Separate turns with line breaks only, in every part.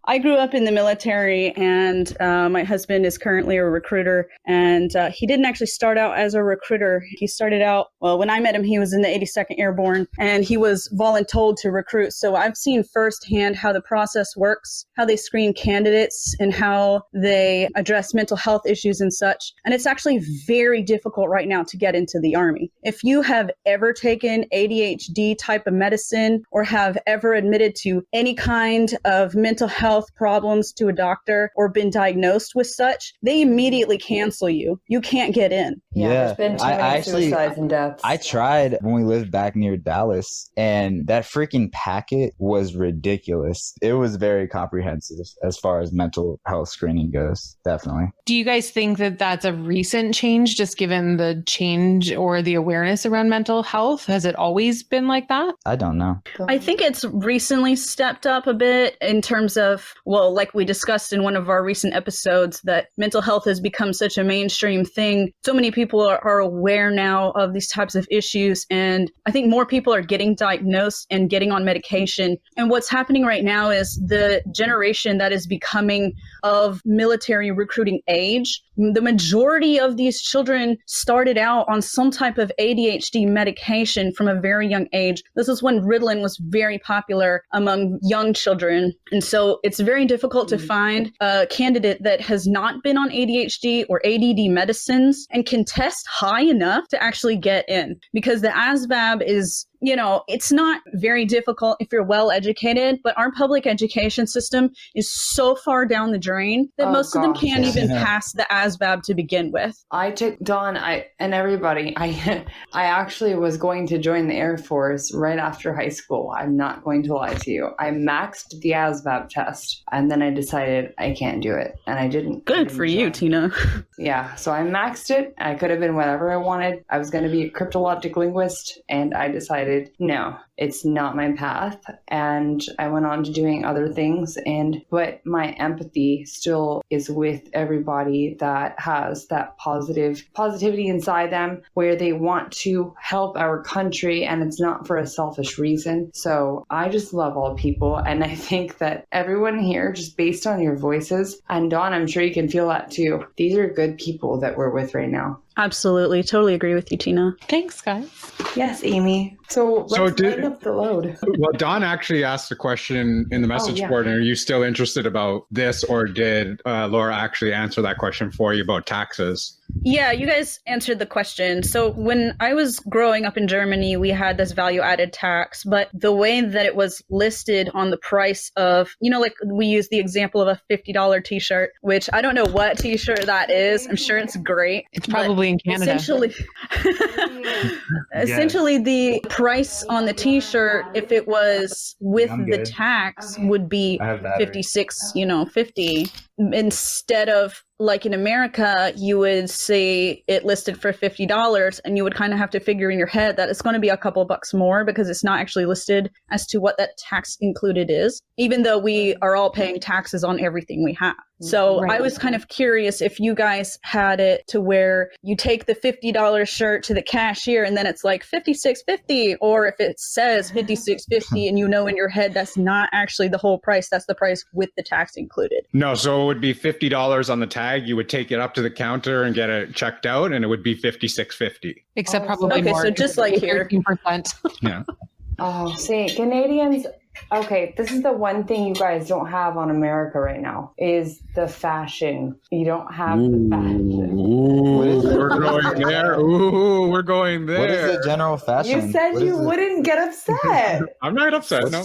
I grew up in the military, and my husband is currently a recruiter, and he didn't actually start out as a recruiter. He started out, well, when I met him, he was in the 82nd Airborne, and he was voluntold to recruit. So I've seen firsthand how the process works, how they screen candidates, and how they address mental health issues and such. And it's actually very difficult right now to get into the Army. If you have ever taken ADHD type of medicine or have ever admitted to any kind of mental health problems to a doctor or been diagnosed with such, they immediately cancel you. You can't get in.
Yeah, there's been too many suicides and deaths.
I tried when we lived back near Dallas, and that freaking packet was ridiculous. It was very comprehensive as far as mental health screening goes, definitely.
Do you guys think that that's a recent change, just given the change or the awareness around mental health? Has it always been like that?
I don't know.
I think it's recently stepped up a bit in terms of, well, like we discussed in one of our recent episodes, that mental health has become such a mainstream thing. So many people are aware now of these types of issues. And I think more people are getting diagnosed and getting on medication. And what's happening right now is the generation that is becoming of military recruiting age, the majority of these children started out on some type of ADHD medication from a very young age. This is when Ritalin was very popular among young children. And so it's very difficult to find a candidate that has not been on ADHD or ADD medicines and can test high enough to actually get in, because the ASVAB is, you know, it's not very difficult if you're well educated, but our public education system is so far down the drain that most of them can't even pass the ASVAB to begin with.
I took Dawn, and everybody, I actually was going to join the Air Force right after high school. I'm not going to lie to you. I maxed the ASVAB test, and then I decided I can't do it, and I didn't.
Good for you, Tina.
Yeah, so I maxed it. I could have been whatever I wanted. I was going to be a cryptologic linguist, and I decided, no, it's not my path. And I went on to doing other things. But my empathy still is with everybody that has that positivity inside them, where they want to help our country, and it's not for a selfish reason. So I just love all people. And I think that everyone here, just based on your voices, and Dawn, I'm sure you can feel that too. These are good people that we're with right now.
Absolutely. Totally agree with you, Tina.
Thanks, guys.
Yes, Amy. So let's lighten up the load.
Well, Don actually asked a question in the message board. Are you still interested about this, or did Laura actually answer that question for you about taxes?
Yeah, you guys answered the question. So when I was growing up in Germany, we had this value added tax, but the way that it was listed on the price of, you know, like we use the example of a $50 t-shirt, which I don't know what t-shirt that is. I'm sure it's great.
It's probably in Canada.
Essentially the price on the t-shirt, if it was with the tax, would be $56.50 instead of, like in America, you would say it listed for $50, and you would kind of have to figure in your head that it's going to be a couple bucks more because it's not actually listed as to what that tax included is, even though we are all paying taxes on everything we have. So I was kind of curious if you guys had it to where you take the $50 shirt to the cashier and then it's like $56.50, or if it says $56.50 and you know in your head that's not actually the whole price, that's the price with the tax included.
No, so it would be $50 on the tag. You would take it up to the counter and get it checked out, and it would be $56.50.
Except probably more.
Okay, so just like here.
13%.
Yeah.
Oh, see, Canadians. Okay, this is the one thing you guys don't have on America right now is the fashion. You don't have the fashion.
We're going there. Ooh, we're going there.
What is the general fashion?
You said you wouldn't get upset.
I'm not upset. No.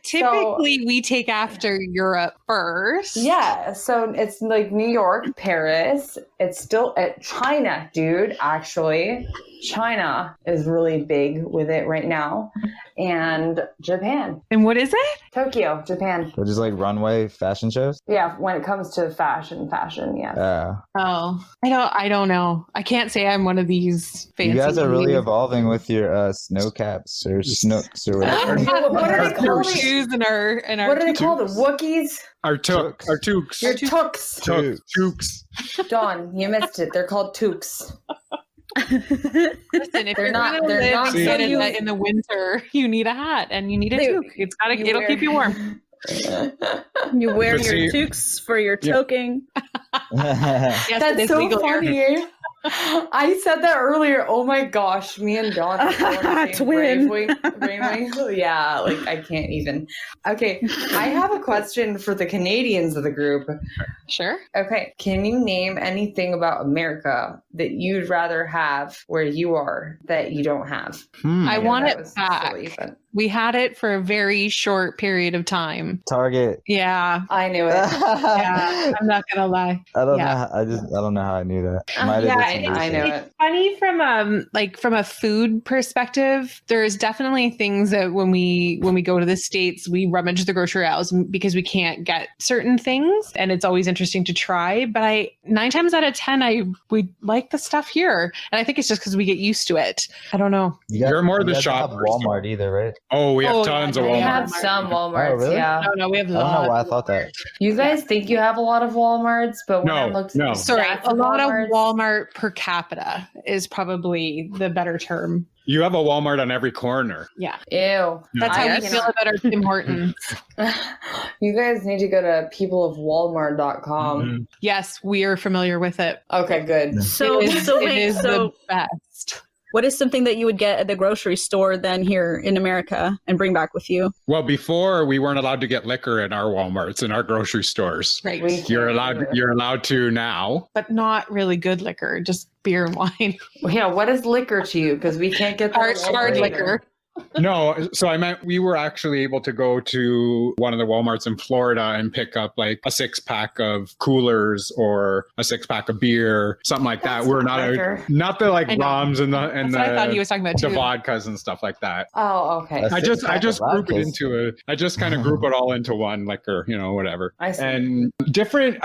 Typically, we take after Europe first.
Yeah, so it's like New York, Paris. It's still at China, dude, actually. China is really big with it right now. And Japan.
And what is it?
Tokyo, Japan.
Which is like runway fashion shows?
Yeah, when it comes to fashion, yeah.
Oh, I don't know. I can't say I'm one of these fancy.
You guys are really evolving with your snow caps or snooks or whatever.
What are they called?
Shoes and our
what are they called? The Wookiees?
Our toques.
Your toques.
Toques.
Dawn, you missed it. They're called toques.
Listen, if they're not in the winter, you need a hat and you need a toque. It'll keep you warm.
You wear
But
your
see-
toques for your toking.
Yes, it
That's
is
so
legal here.
funny. I said that earlier. Oh my gosh, me and Dawn are so on the same
Twin.
brainwave. Yeah, like I can't even. Okay, I have a question for the Canadians of the group.
Sure.
Okay, can you name anything about America that you'd rather have where you are that you don't have?
I
know
want
that
it
was
back.
silly, but
We had it for a very short period of time.
Target.
Yeah.
I knew it.
Yeah. I'm not gonna lie.
I don't
Yeah.
know. I don't know how I knew that. Might have
Yeah,
did some
I know
research.
it.
Funny from a food perspective, there's definitely things that when we go to the States, we rummage the grocery aisles because we can't get certain things, and it's always interesting to try. But 9 times out of 10, we like the stuff here, and I think it's just because we get used to it. I don't know.
You're more
you
the
guys don't have
shopper.
Walmart either, right?
Oh, we have
Oh,
tons
yeah,
of
We
yeah,
Walmart.
have some Walmarts,
Oh, really?
yeah.
No, we have
I don't know why I
lots.
thought that.
You guys think you have a lot of Walmarts, but when I
No,
looked
no.
at the
Sorry,
stats
a lot
Walmarts,
of Walmart per capita is probably the better term.
You have a Walmart on every corner.
Yeah,
Ew.
that's how
I
we feel about our Tim Hortons.
You guys need to go to peopleofwalmart.com.
Mhm.
Yes, we are familiar with it.
Okay, good.
So,
It is,
so
it
wait,
is
so
the best.
what is something that you would get at the grocery store then here in America and bring back with you?
Well, before we weren't allowed to get liquor in our Walmarts, in our grocery stores.
Right.
We
You're
can't
allowed.
do it.
You're allowed to now.
But not really good liquor, just beer and wine.
Yeah, what is liquor to you? Because we can't get that
Hard,
at
hard
Walmart
liquor.
No, so I meant we were actually able to go to one of the Walmarts in Florida and pick up like a 6-pack of coolers or a 6-pack of beer, something like that.
That's
We're
not
not
liquor.
not the like
I know.
ROMs and
That's what I thought he was talking about
the
too.
vodkas and stuff like that.
Oh, okay.
That's-
I just
Six-pack of
group it
vodkas.
into I just kind of group it all into one liquor, whatever.
I see.
And different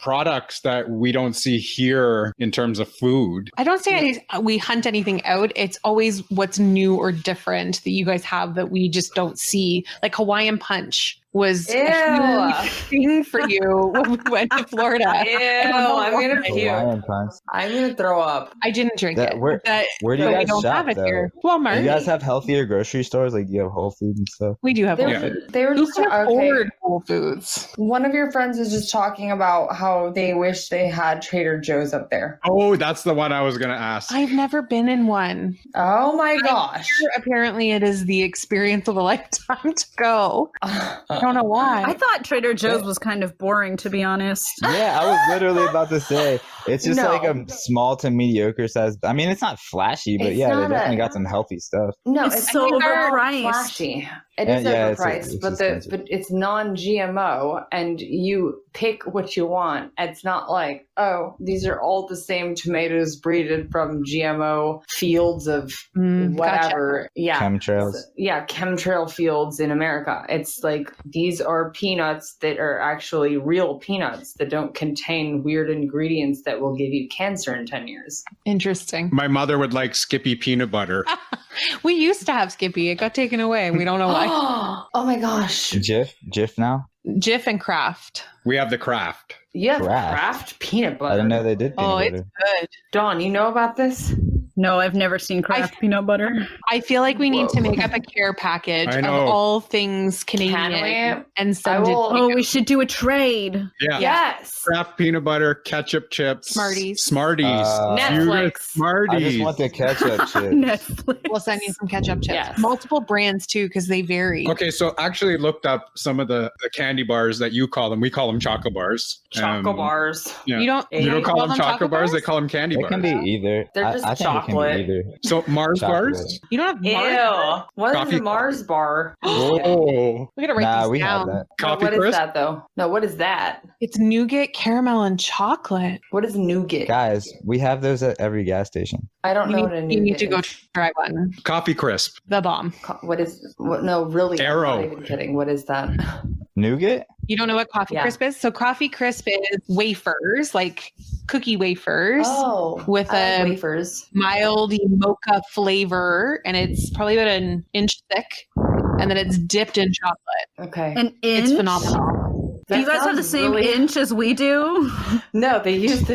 products that we don't see here in terms of food.
I don't say we hunt anything out. It's always what's new or different that you guys have that we just don't see. Like Hawaiian Punch was
Ew.
a huge thing for you when we went to Florida.
Ew,
I don't know
I'm gonna
why.
puke.
Hawaiian Punch.
I'm gonna throw up.
I didn't drink
That-
it.
where-
That-
Where do you
but we
guys
don't
shop
have it
though?
here. Walmart.
You guys have healthier grocery stores, like you have Whole Foods and stuff.
We do have
They
Whole
were,
Foods.
they were
Who
just
can
okay.
afford Whole Foods?
One of your friends was just talking about how they wish they had Trader Joe's up there.
Oh, that's the one I was going to ask.
I've never been in one.
Oh my gosh.
Apparently, it is the experience of a lifetime to go. I don't know why.
I thought Trader Joe's was kind of boring, to be honest.
Yeah, I was literally about to say it's just
No.
like a small to mediocre size. I mean, it's not flashy, but
It's
yeah, they
not
definitely
a-
got some healthy stuff.
No,
It's
it's
so
not
overpriced.
flashy. It is
Yeah, it's
overpriced, but
expensive.
it's non-GMO, and you pick what you want. It's not like, oh, these are all the same tomatoes breeded from GMO fields of whatever. Yeah,
Chemtrails.
yeah, chemtrail fields in America. It's like these are peanuts that are actually real peanuts that don't contain weird ingredients that will give you cancer in 10 years.
Interesting.
My mother would like Skippy peanut butter.
We used to have Skippy. It got taken away. We don't know why.
Oh my gosh.
Jif now?
Jif and Kraft.
We have the Kraft.
You have
Kraft.
Kraft peanut butter.
I didn't know they did peanut
Oh,
butter.
it's good.
Dawn, you know about this?
No, I've never seen Kraft peanut butter.
I feel like we need to
Whoa.
make up a care package
I
of
know.
all things Canadian
Can we?
and send
I will-
it.
Oh, we should do a trade.
Yeah.
Yes.
Kraft peanut butter, ketchup chips,
Smarties.
Smarties,
Netflix.
You get Smarties.
I just want the ketchup chips.
Netflix.
We'll send you some ketchup chips.
Yes.
Multiple brands too, because they vary.
Okay, so actually looked up some of the candy bars that you call them. We call them chocolate bars.
Choco bars.
Yeah.
You don't.
You don't call them chocolate
chocolate
bars. They call them candy
It
bars.
can be either.
They're just
I think
chocolate.
it can be either.
So Mars
Chocolate.
bars.
You don't have
Ew.
Mars.
What is
Coffee-
a Mars bar?
Oh,
We gotta write
Nah,
these
we
down.
have that.
No,
coffee
what is
crisp.
that though? No, what is that?
It's nougat, caramel, and chocolate.
What is nougat?
Guys, we have those at every gas station.
I don't know what a nougat
You need to go
is.
try one.
Coffee crisp.
The bomb.
What is? What? No, really.
Arrow.
I'm not even kidding. What is that?
Nougat?
You don't know what coffee
Yeah.
crisp is? So coffee crisp is wafers, like cookie wafers,
Oh,
with
I like
a
wafers.
mild mocha flavor, and it's probably about an inch thick, and then it's dipped in chocolate.
Okay.
An inch?
It's phenomenal.
Do you guys have the same inch as we do?
No, they use the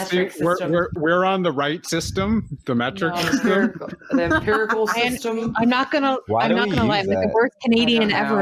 see,
system.
we're on the right system, the metric system.
The empirical system.
I'm not gonna
Why do we
lie. I'm
use
the
that?
worst Canadian ever.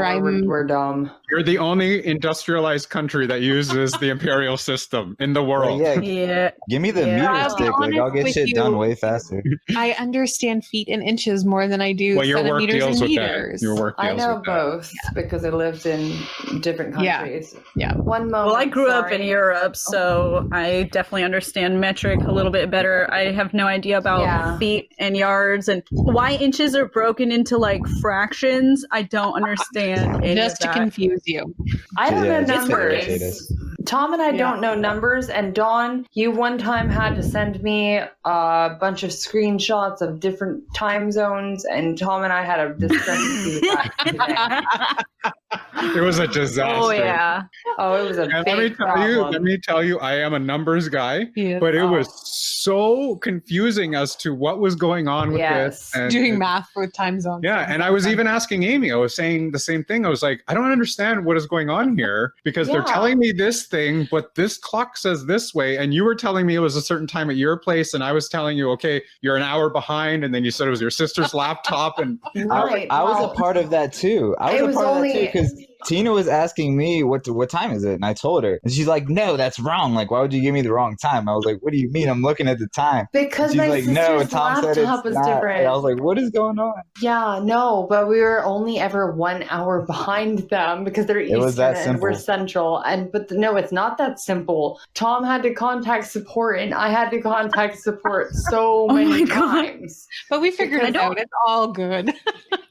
We're dumb.
You're the only industrialized country that uses the imperial system in the world.
Well,
Yeah.
Give me the meter
I'll be
stick. Like, I'll
honest
get
with
shit
you.
done way faster.
I understand feet and inches more than I do
Well, your work
centimeters
deals
and
with that.
meters.
Your work
I
deals
know
with that.
both because I lived in different
Yeah.
countries.
Yeah.
One moment.
Well, I grew up in
sorry.
Europe, so I definitely understand metric a little bit better. I have no idea about feet and yards and why inches are broken into like fractions. I don't understand any
Just
of
to
that.
confuse you.
I don't know
just to irritate
numbers.
us.
Tom and I don't know numbers. And Dawn, you one time had to send me a bunch of screenshots of different time zones, and Tom and I had a discrepancy with that today.
It was a disaster.
Oh yeah.
Oh, it was a
And
big problem.
let me tell you, I am a numbers guy,
Yes.
but it was so confusing as to what was going on with
Yes.
this. And,
Doing math with time zones.
Yeah, and I was even asking Amy, I was saying the same thing. I was like, I don't understand what is going on here because they're
Yeah.
telling me this thing, but this clock says this way. And you were telling me it was a certain time at your place, and I was telling you, okay, you're an hour behind, and then you said it was your sister's laptop. And
Right,
I was
well,
a part of that too. I
it
was a
was
part of that
only-
too because Tina was asking me what time is it, and I told her, and she's like, "No, that's wrong. Like, why would you give me the wrong time?" I was like, "What do you mean? I'm looking at the time."
because
She's
my
like,
sister's
"No, Tom said
laptop
it's
was
not."
different.
And I was like, "What is going on?"
Yeah, no, but we were only ever 1 hour behind them because they're
It was
Eastern
that
and we're
simple.
Central. No, it's not that simple. Tom had to contact support and I had to contact support so
Oh my
many
God.
times.
But we figured
Because
it out. It's all good.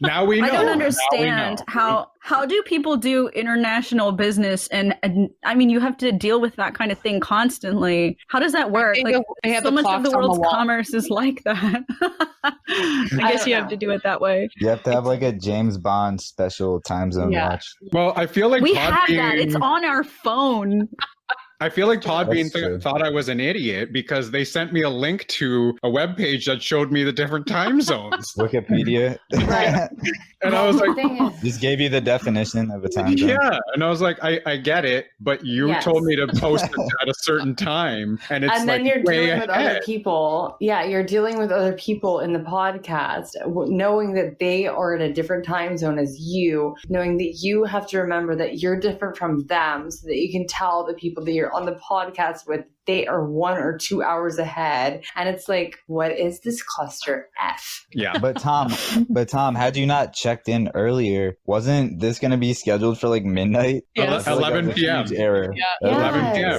now we know.
I don't
Now we
understand
know.
how do people do international business and I mean you have to deal with that kind of thing constantly. How does that work?
think
Like
they have
so
the
much of
clocks
the
on the
world's
wall.
commerce is like that. I guess
don't
you have
know.
to do it that way.
You have to have like a James Bond special time zone
Yeah.
watch.
Well, I feel like
We
Todd
have
being,
that. It's on our phone.
I feel like Todd
That's
being
true.
thought I was an idiot because they sent me a link to a webpage that showed me the different time zones.
Wikipedia.
Right.
And I was
The
like,
thing is,
Just gave you the definition of a time zone.
yeah. And I was like, I get it, but you
Yes.
told me to post it at a certain time. And it's
and
like
then you're
way
dealing with other
ahead.
people. Yeah, you're dealing with other people in the podcast, knowing that they are in a different time zone as you, knowing that you have to remember that you're different from them so that you can tell the people that you're on the podcast with they are 1 or 2 hours ahead. And it's like, what is this cluster F?
Yeah.
But Tom, had you not checked in earlier, wasn't this going to be scheduled for like midnight?
Yes.
I feel like that
11
was a
p.m.
huge error.
Yeah.
That was a
11
huge
p.m.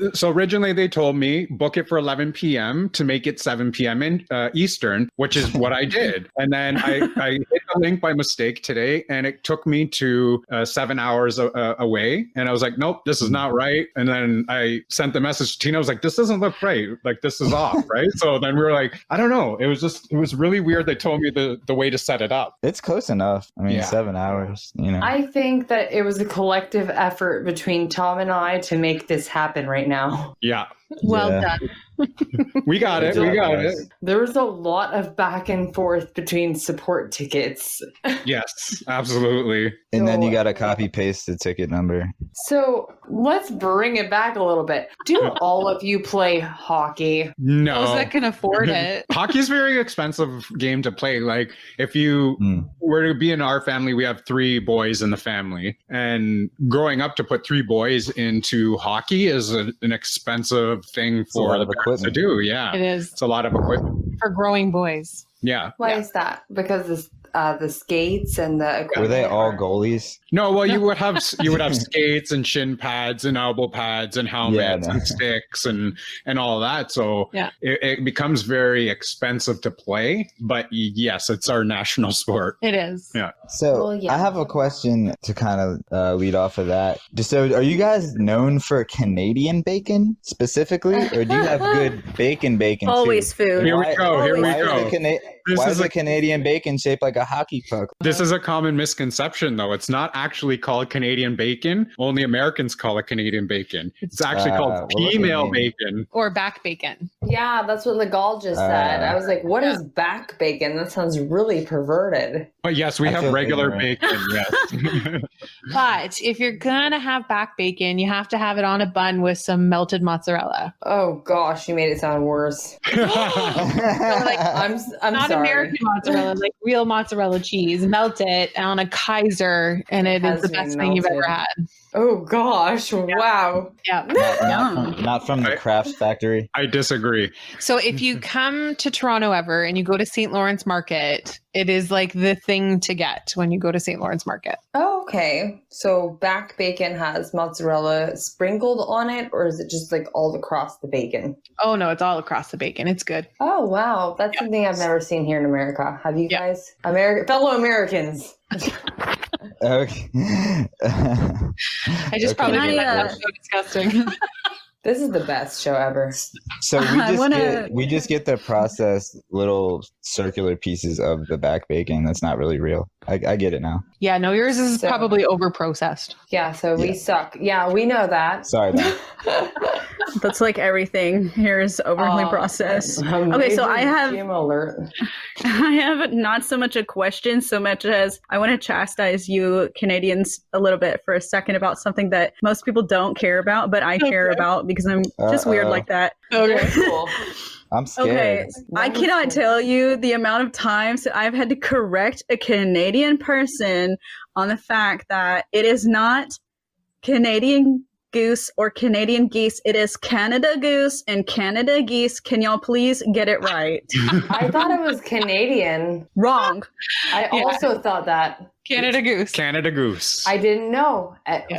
error.
So originally they told me book it for 11 p.m. to make it 7 p.m. in Eastern, which is what I did. And then I hit the link by mistake today, and it took me to 7 hours away. And I was like, nope, this is not right. And then I sent the message to Tina. I was like, this doesn't look right. Like this is off, right? So then we were like, I don't know. It was really weird. They told me the way to set it up.
It's close enough. I mean,
Yeah.
7 hours, you know.
I think that it was a collective effort between Tom and I to make this happen right now.
Yeah,
Well
Yeah.
done.
we got it. We got it.
There was a lot of back and forth between support tickets.
Yes, absolutely.
And then you
So-
got to copy paste the ticket number.
So let's bring it back a little bit. Do all of you play hockey?
No.
Those that can afford it.
Hockey's a very expensive game to play. Like if you were to be in our family, we have 3 boys in the family, and growing up to put 3 boys into hockey is an expensive thing
a
for
lot
the
of
parents to
equipment.
do. Yeah,
It is
it's a lot of equipment.
for growing boys.
Yeah.
Why is that? Because the skates and the equipment
Were they all
are-
goalies?
No, well, you would have skates and shin pads and elbow pads and helmets
no.
and sticks and all that. So
Yeah.
it becomes very expensive to play. But yes, it's our national sport.
It is.
Yeah.
So
Well, yeah.
I have a question to kind of lead off of that. So are you guys known for Canadian bacon specifically, or do you have good bacon too?
Always food.
Here we go. Here we
Why
go.
is the
This
why
is
is
a-
the Canadian bacon shaped like a hockey puck.
This is a common misconception, though. It's not actually called Canadian bacon. Only Americans call it Canadian bacon. It's actually called female bacon.
Or back bacon.
Yeah, that's what Legal just said. I was like, what is back bacon? That sounds really perverted.
But yes, we have regular bacon, yes.
But if you're going to have back bacon, you have to have it on a bun with some melted mozzarella.
Oh gosh, you made it sound worse. I'm
not
sorry.
American mozzarella, like real mozzarella cheese. Melt it on a Kaiser, and it is the best thing you've ever had.
Oh gosh! Wow.
Yeah.
Not from the Kraft factory.
I disagree.
So if you come to Toronto ever and you go to St. Lawrence Market, it is like the thing to get when you go to St. Lawrence Market.
Oh, okay. So back bacon has mozzarella sprinkled on it, or is it just like all across the bacon?
Oh no, it's all across the bacon. It's good.
Oh wow, that's something I've never seen here in America. Have you guys, fellow Americans?
Okay.
I just probably made that so disgusting.
This is the best show ever.
So we just get the processed little circular pieces of the back bacon. That's not really real. I get it now.
Yeah, no, yours is probably over processed.
Yeah, so we suck. Yeah, we know that.
Sorry.
That's like everything here is overly processed. Okay, so I have not so much a question so much as I want to chastise you Canadians a little bit for a second about something that most people don't care about, but I care about because I'm just weird like that.
Okay, cool.
I'm scared.
Okay, I cannot tell you the amount of times that I've had to correct a Canadian person on the fact that it is not Canadian goose or Canadian geese. It is Canada goose and Canada geese. Can y'all please get it right?
I thought it was Canadian.
Wrong.
I also thought that.
Canada goose.
Canada goose.
I didn't know.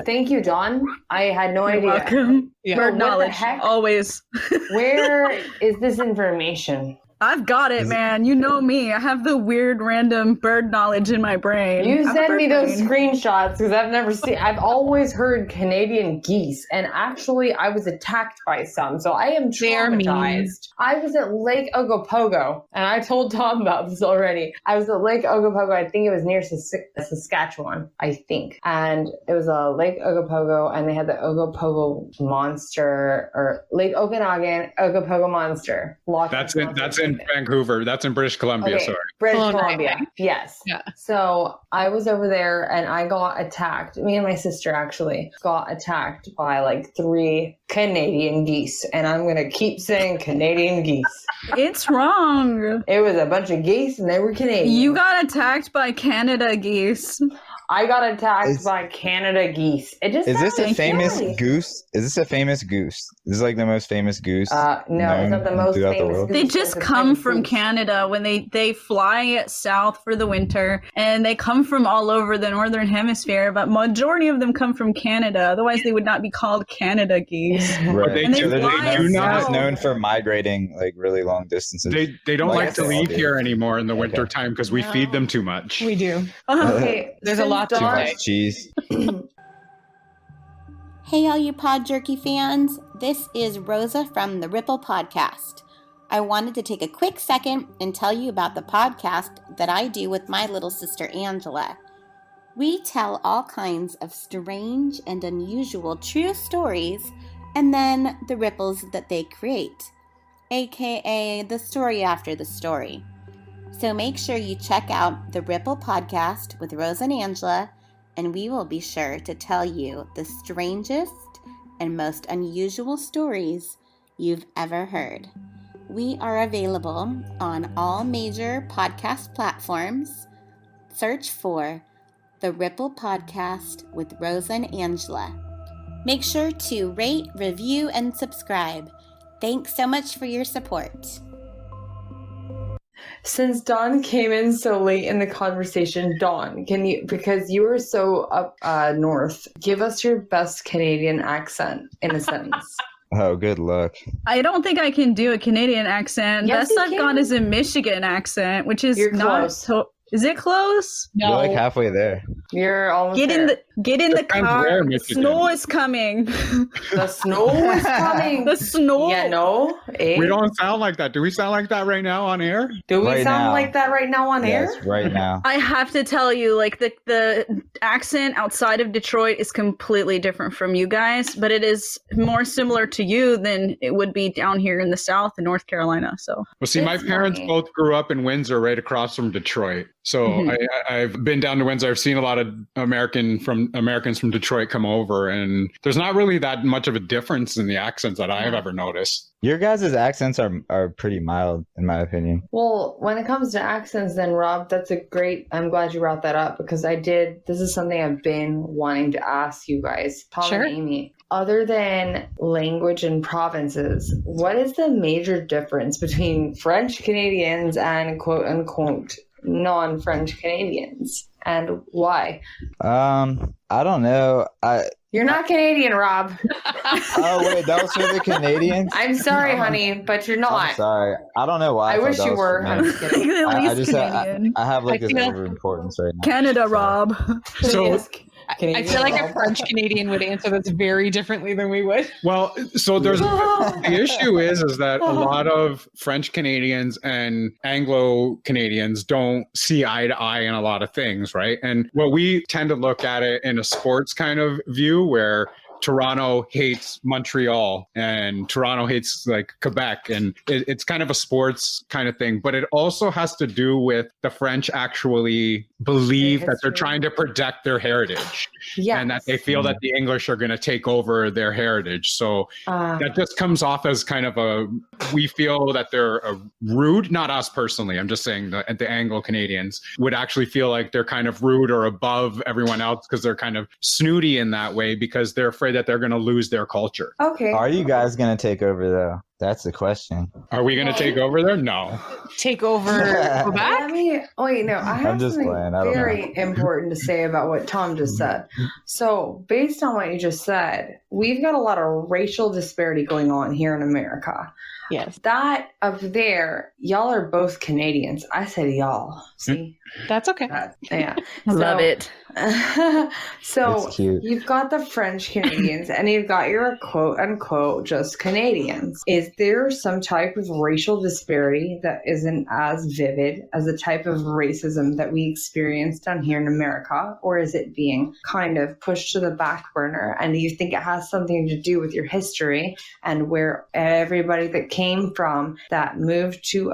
Thank you, Dawn. I had no idea.
Welcome.
Yeah.
Bird
What
knowledge,
the heck?
always.
Where is this information?
I've got it, man. You know me. I have the weird, random bird knowledge in my brain.
You
I have a
send
bird
me those
brain.
screenshots because I've never seen. I've always heard Canadian geese, and actually, I was attacked by some, so I am
They're mean.
traumatized. I was at Lake Ogopogo, and I told Tom about this already. I was at Lake Ogopogo. I think it was near Saskatchewan, I think, and it was a Lake Ogopogo, and they had the Ogopogo monster or Lake Okanagan Ogopogo monster.
That's in Vancouver. That's in British Columbia.
Okay,
Sorry.
British
Oh,
Columbia.
nice.
Yes.
Yeah.
So I was over there and I got attacked. Me and my sister actually got attacked by like 3 Canadian geese. And I'm going to keep saying Canadian geese.
It's wrong.
It was a bunch of geese and they were Canadian.
You got attacked by Canada geese.
I got attacked by Canada geese. It just
Is this a
sounded
famous
silly.
goose? Is this a famous goose? This is like the most famous goose.
No, it's not the most
throughout the
famous
world?
goose.
They
It's
just
a
come
famous
from
goose.
Canada when they fly south for the winter, and they come from all over the northern hemisphere, but majority of them come from Canada. Otherwise, they would not be called Canada geese.
Right.
They
And they
So they're
fly
just
south.
known for migrating like really long distances.
They don't like to
Yes.
leave here anymore in the winter time because we feed them too much.
We do.
Okay,
There's a
since
lot to
Dawn-
say.
Cheese.
Hey, all you PodJerky fans. This is Rosa from the Ripple Podcast. I wanted to take a quick second and tell you about the podcast that I do with my little sister Angela. We tell all kinds of strange and unusual true stories and then the ripples that they create, aka the story after the story. So make sure you check out the Ripple Podcast with Rosa and Angela, and we will be sure to tell you the strangest and most unusual stories you've ever heard. We are available on all major podcast platforms. Search for The Ripple Podcast with Rosa and Angela. Make sure to rate, review, and subscribe. Thanks so much for your support.
Since Dawn came in so late in the conversation, Dawn, can you, because you were so up north, give us your best Canadian accent in a sentence.
Oh, good luck.
I don't think I can do a Canadian accent.
Yes,
Best
you
I've
can.
got is a Michigan accent, which is
You're
not.
close.
Is it close?
You're like halfway there.
You're almost
Get in
there.
Get in the
Depends
car.
where,
The
Michigan.
snow is coming.
The snow is coming.
The snow.
Yeah, no. Eh?
We don't sound like that. Do we sound like that right now on air?
Do we
Right
sound
now.
like that right now on air?
Yes, right now.
I have to tell you, like the accent outside of Detroit is completely different from you guys, but it is more similar to you than it would be down here in the South in North Carolina. So
Well, see, my
It's
parents
funny.
both grew up in Windsor, right across from Detroit. So
Mhm.
I've been down to Windsor. I've seen a lot of Americans from Detroit come over, and there's not really that much of a difference in the accents that I've ever noticed.
Your guys' accents are pretty mild, in my opinion.
Well, when it comes to accents, then Rob, I'm glad you brought that up because this is something I've been wanting to ask you guys, Tom
Sure.
and Amy. Other than language and provinces, what is the major difference between French Canadians and quote unquote non-French Canadians? And why?
I don't know.
You're not Canadian, Rob.
Oh wait, that was for the Canadians.
I'm sorry, honey, but you're
I'm
not.
sorry. I don't know why.
I
thought
wish
that
you
was
were.
for
I'm
me.
just kidding.
at
I
least
just
Canadian.
I have like
I
this
feel-
over importance right now.
Canada, Rob.
So,
Yes,
I
Canadian
feel like a
Rob.
French Canadian would answer this very differently than we would.
well, so the issue is that a lot of French Canadians and Anglo Canadians don't see eye to eye in a lot of things, right? And what we tend to look at it in a sports kind of view where Toronto hates Montreal and Toronto hates like Quebec, and it's kind of a sports kind of thing, but it also has to do with the French actually believe that they're
history.
trying to protect their heritage
Yes.
and that they feel that the English are going to take over their heritage. So
Ah.
that just comes off as kind of we feel that they're rude, not us personally. I'm just saying that the Anglo Canadians would actually feel like they're kind of rude or above everyone else because they're kind of snooty in that way because they're afraid that they're going to lose their culture.
Okay.
Are you guys gonna take over though? That's the question.
Are we going to take over there? No.
Take over Quebec?
Let me. Wait, no. I have
just
something
playing, I don't
very important to say about what Tom just said. So, based on what you just said, we've got a lot of racial disparity going on here in America.
Yes,
That up there, y'all are both Canadians. I said y'all. See?
that's okay.
Yeah.
Love it.
So
It's cute.
you've got the French Canadians and you've got your quote unquote just Canadians. Is there some type of racial disparity that isn't as vivid as the type of racism that we experience down here in America? Or is it being kind of pushed to the back burner? And do you think it has something to do with your history and where everybody that came from that moved to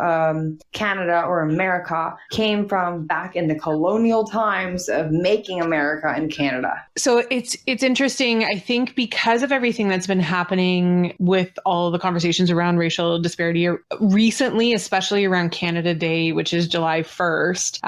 Canada or America came from back in the colonial times of making America and Canada?
So it's interesting. I think because of everything that's been happening with all the conversations around racial disparity recently, especially around Canada Day, which is July 1st,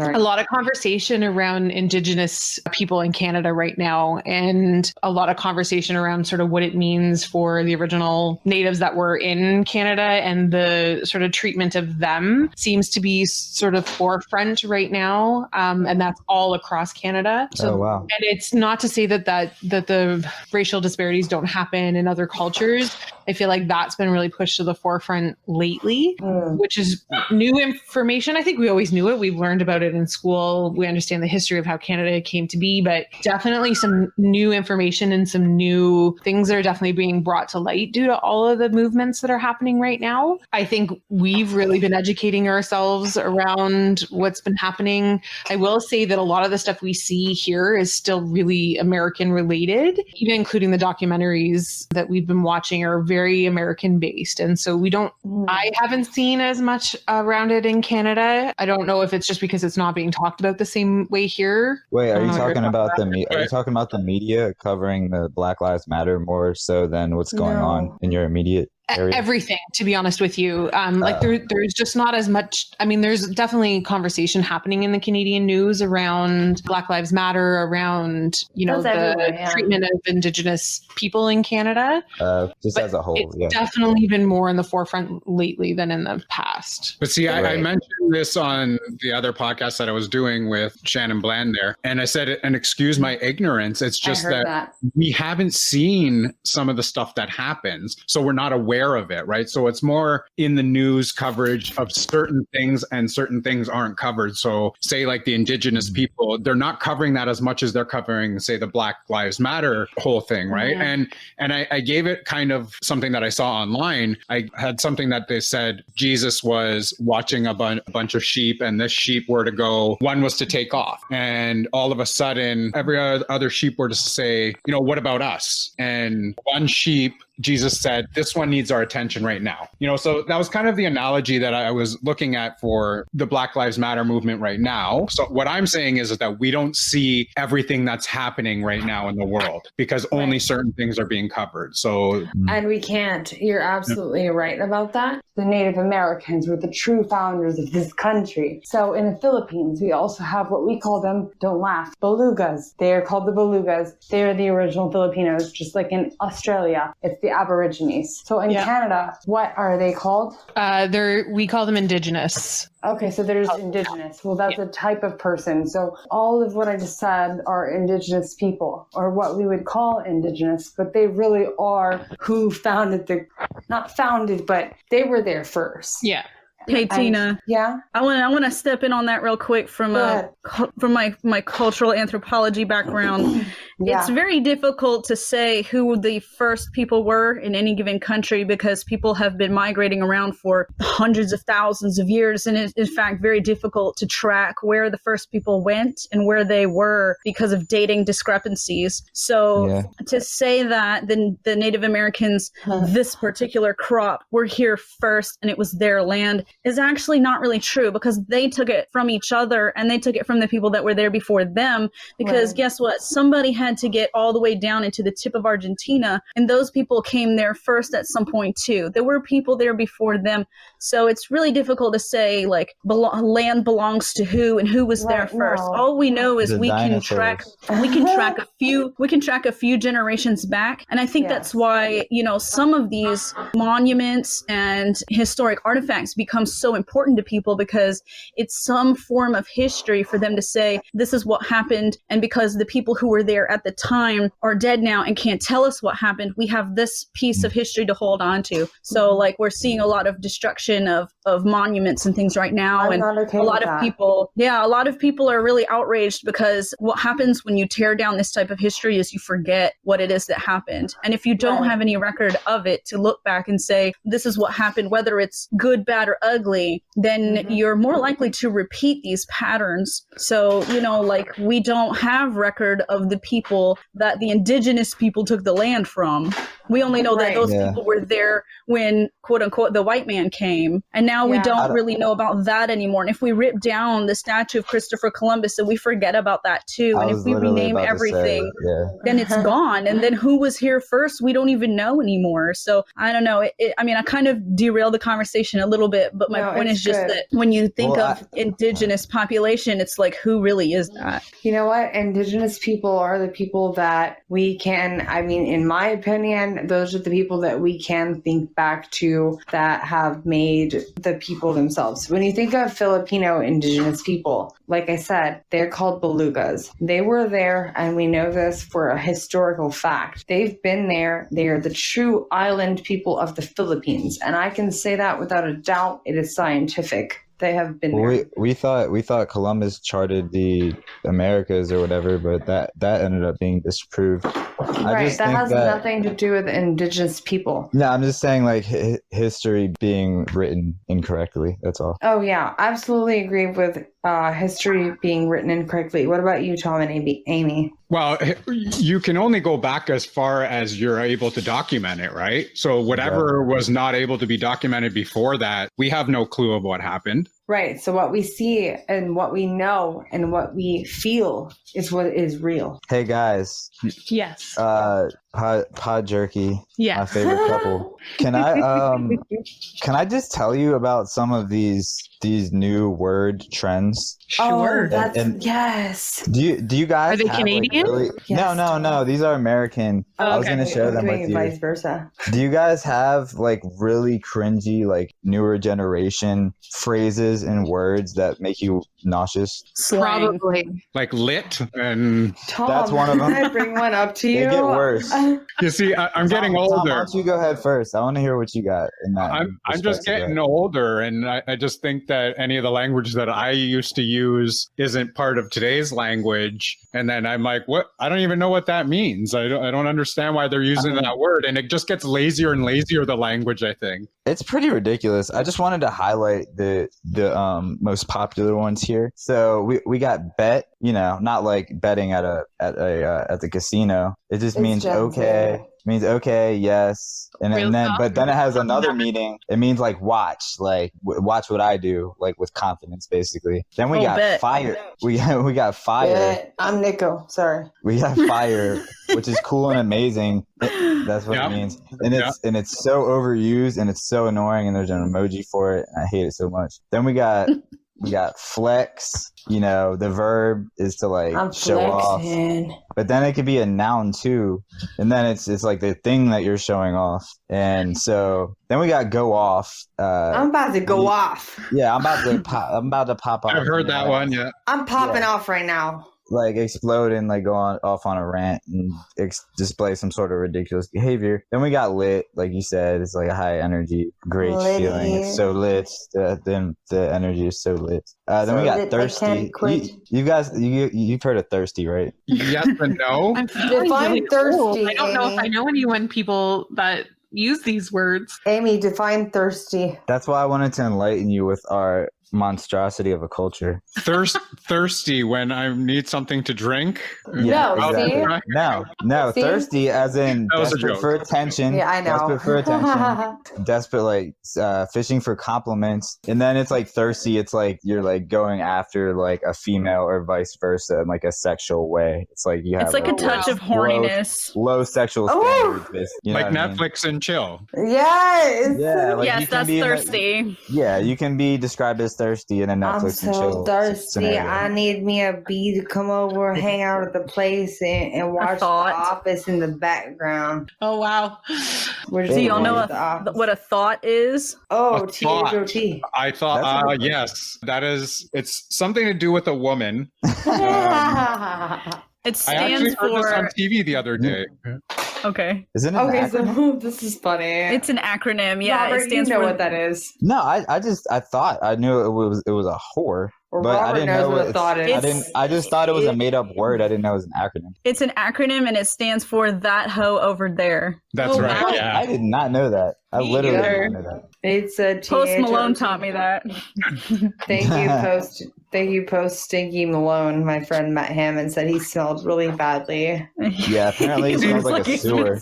a lot of conversation around Indigenous people in Canada right now, and a lot of conversation around sort of what it means for the original natives that were in Canada, and the sort of treatment of them seems to be sort of forefront right now, and that's all across Canada. So,
Oh wow.
and it's not to say that the racial disparities don't happen in other cultures. I feel like that's been really pushed to the forefront lately, which is new information. I think we always knew it. We've learned about it in school. We understand the history of how Canada came to be, but definitely some new information and some new things that are definitely being brought to light due to all of the movements that are happening right now. I think we've really been educating ourselves around what's been happening. I will say that a lot of the stuff we see here is still really American related, even including the documentaries that we've been watching are very American based. And so I haven't seen as much around it in Canada. I don't know if it's just because it's not being talked about the same way here.
Wait, are you
Oh,
talking
you're
about are you talking about the media covering the Black Lives Matter more so than what's going on in your immediate area?
Everything, to be honest with you. There's just not as much. I mean, there's definitely conversation happening in the Canadian news around Black Lives Matter, around,
That's
the
everywhere, yeah.
treatment of Indigenous people in Canada.
Just
But
as a whole,
it's
yeah.
definitely been more in the forefront lately than in the past.
But see, I
Right.
mentioned this on the other podcast that I was doing with Shannon Bland there. And I said, and excuse my ignorance, it's just
I heard
that we haven't seen some of the stuff that happens. So we're not aware aware of it, right? So it's more in the news coverage of certain things, and certain things aren't covered. So say like the indigenous people, they're not covering that as much as they're covering, say, the Black Lives Matter whole thing, right? And I gave it kind of something that I saw online. I had something that they said Jesus was watching a bunch of sheep, and this sheep were to go, one was to take off. And all of a sudden, every other sheep were to say, you know, what about us? And one sheep, Jesus said, this one needs our attention right now. You know, so that was kind of the analogy that I was looking at for the Black Lives Matter movement right now. So what I'm saying is that we don't see everything that's happening right now in the world because only certain things are being covered. So,
and we can't. You're absolutely right about that. The Native Americans were the true founders of this country. So in the Philippines, we also have what we call them, don't laugh, belugas. They are called the belugas. They are the original Filipinos, just like in Australia, it's the Aborigines. So in Canada, what are they called?
We call them indigenous.
Okay, so there's indigenous. Well, that's a type of person. So all of what I just said are indigenous people, or what we would call indigenous, but they really are who founded not founded, but they were there first.
Yeah.
Hey, Tina.
Yeah?
I want to step in on that real quick from my cultural anthropology background.
Yeah.
It's very difficult to say who the first people were in any given country because people have been migrating around for hundreds of thousands of years. And it's, in fact, very difficult to track where the first people went and where they were because of dating discrepancies. So to say that the Native Americans, this particular crop, were here first and it was their land is actually not really true because they took it from each other and they took it from the people that were there before them. Because guess what? Somebody had to get all the way down into the tip of Argentina, and those people came there first at some point too. There were people there before them. So it's really difficult to say like land belongs to who and who was there first. No. All we know is we can track a few generations back. And I think that's why, you know, some of these monuments and historic artifacts become so important to people because it's some form of history for them to say this is what happened, and because the people who were there at the time are dead now and can't tell us what happened, we have this piece of history to hold on to. So like we're seeing a lot of destruction of monuments and things right now, and a lot of people are really outraged because what happens when you tear down this type of history is you forget what it is that happened. And if you don't have any record of it to look back and say this is what happened, whether it's good, bad, or ugly, then you're more likely to repeat these patterns. So, you know, like we don't have record of the people that the indigenous people took the land from. We only know that those people were there when, quote unquote, the white man came. And now we don't really know about that anymore. And if we rip down the statue of Christopher Columbus, then we forget about that too. And if we rename everything, then it's gone. And then who was here first, we don't even know anymore. So I don't know. I mean, I kind of derailed the conversation a little bit, but my point is just that when you think of indigenous population, it's like, who really is that?
You know what? Indigenous people are the people that we can, I mean, in my opinion, those are the people that we can think back to that have made the people themselves. When you think of Filipino indigenous people, like I said, they're called belugas. They were there, and we know this for a historical fact. They've been there. They are the true island people of the Philippines. And I can say that without a doubt. It is scientific. They have been there.
We thought Columbus charted the Americas or whatever, but that ended up being disproved.
Right, that has nothing to do with indigenous people.
No, I'm just saying like history being written incorrectly. That's all.
Oh yeah, absolutely agree with history being written incorrectly. What about you, Tom and Amy?
Well, you can only go back as far as you're able to document it, right? So whatever was not able to be documented before that, we have no clue of what happened.
Right. So what we see and what we know and what we feel is what is real.
Hey guys.
Yes.
PodJerky.
Yeah.
My favorite couple. Can I just tell you about some of these new word trends?
Sure.
Oh, that's yes.
Do you guys?
Are they
have,
Canadian?
Like, really,
yes.
No. These are American. I was gonna share them with you.
Vice versa.
Do you guys have like really cringy, like newer generation phrases and words that make you nauseous?
Probably.
Like lit and
Tom,
that's one of them.
Can I bring one up to you?
They get worse.
You see, I'm getting
Tom,
older.
why don't you go ahead first? I want to hear what you got in that.
I'm just getting older, and I just think that any of the language that I used to use isn't part of today's language. And then I'm like, what? I don't even know what that means. I don't understand why they're using that word. And it just gets lazier and lazier, the language, I think.
It's pretty ridiculous. I just wanted to highlight the most popular ones here. So we got bet, not like betting at the casino. It just means okay. Means okay, yes, and then but then it has another meaning. It means like watch what I do, like with confidence, basically. Then we got fire. We got fire.
Yeah, I'm Nico. Sorry.
We got fire, which is cool and amazing. That's what it means, and it's so overused and it's so annoying. And there's an emoji for it. And I hate it so much. Then we got flex. The verb is to like show off, but then it could be a noun too, and then it's like the thing that you're showing off. And so then we got go off.
I'm about to go off.
Yeah, I'm about to pop off.
I've heard that one. Yeah,
I'm popping off right now.
Like explode and like go off on a rant and display some sort of ridiculous behavior. Then we got lit, like you said, it's like a high energy, great feeling. It's so lit. The energy is so lit. Then we got thirsty. You guys, you've heard of thirsty, right?
Yes and no.
Define thirsty.
I don't know if I know anyone people that use these words.
Amy, define thirsty.
That's why I wanted to enlighten you with our monstrosity of a culture.
Thirsty when I need something to drink.
Yeah,
no,
exactly. No,
See?
thirsty as in desperate for attention.
Yeah, I know.
Desperate for attention. Desperate, like fishing for compliments. And then it's like thirsty. It's like you're like going after like a female or vice versa in like a sexual way. It's like you have.
It's like a touch of horniness.
Low sexual standards.
Like Netflix and chill.
Yes.
Yeah. Like
yes, that's thirsty.
You can be described as thirsty in a Netflix and chill.
I'm so thirsty.
scenario.
I need me a bee to come over, hang out at the place, and watch The Office in the background.
Oh wow!
Do y'all know what a thought is?
Oh,
THOT. I thought, yes, that is. It's something to do with a woman.
It
I actually
stands
heard this on
for.
TV the other day.
Okay.
Isn't it?
Okay, so this is funny.
It's an acronym. Yeah,
Robert,
it stands
you know
for.
what that is.
No, I thought I knew it was a whore.
Or
But
Robert
I didn't
knows
know
what a thought is.
I just thought it was a made up word. I didn't know it was an acronym.
It's an acronym and it stands for that hoe over there.
That's right.
Wow.
Yeah.
I did not know that. I
Me
literally
either.
did not know that.
It's a
Post Malone taught me that.
Thank you, Post Stinky Malone. My friend met him and said he smelled really badly.
Yeah, apparently he smells like a sewer.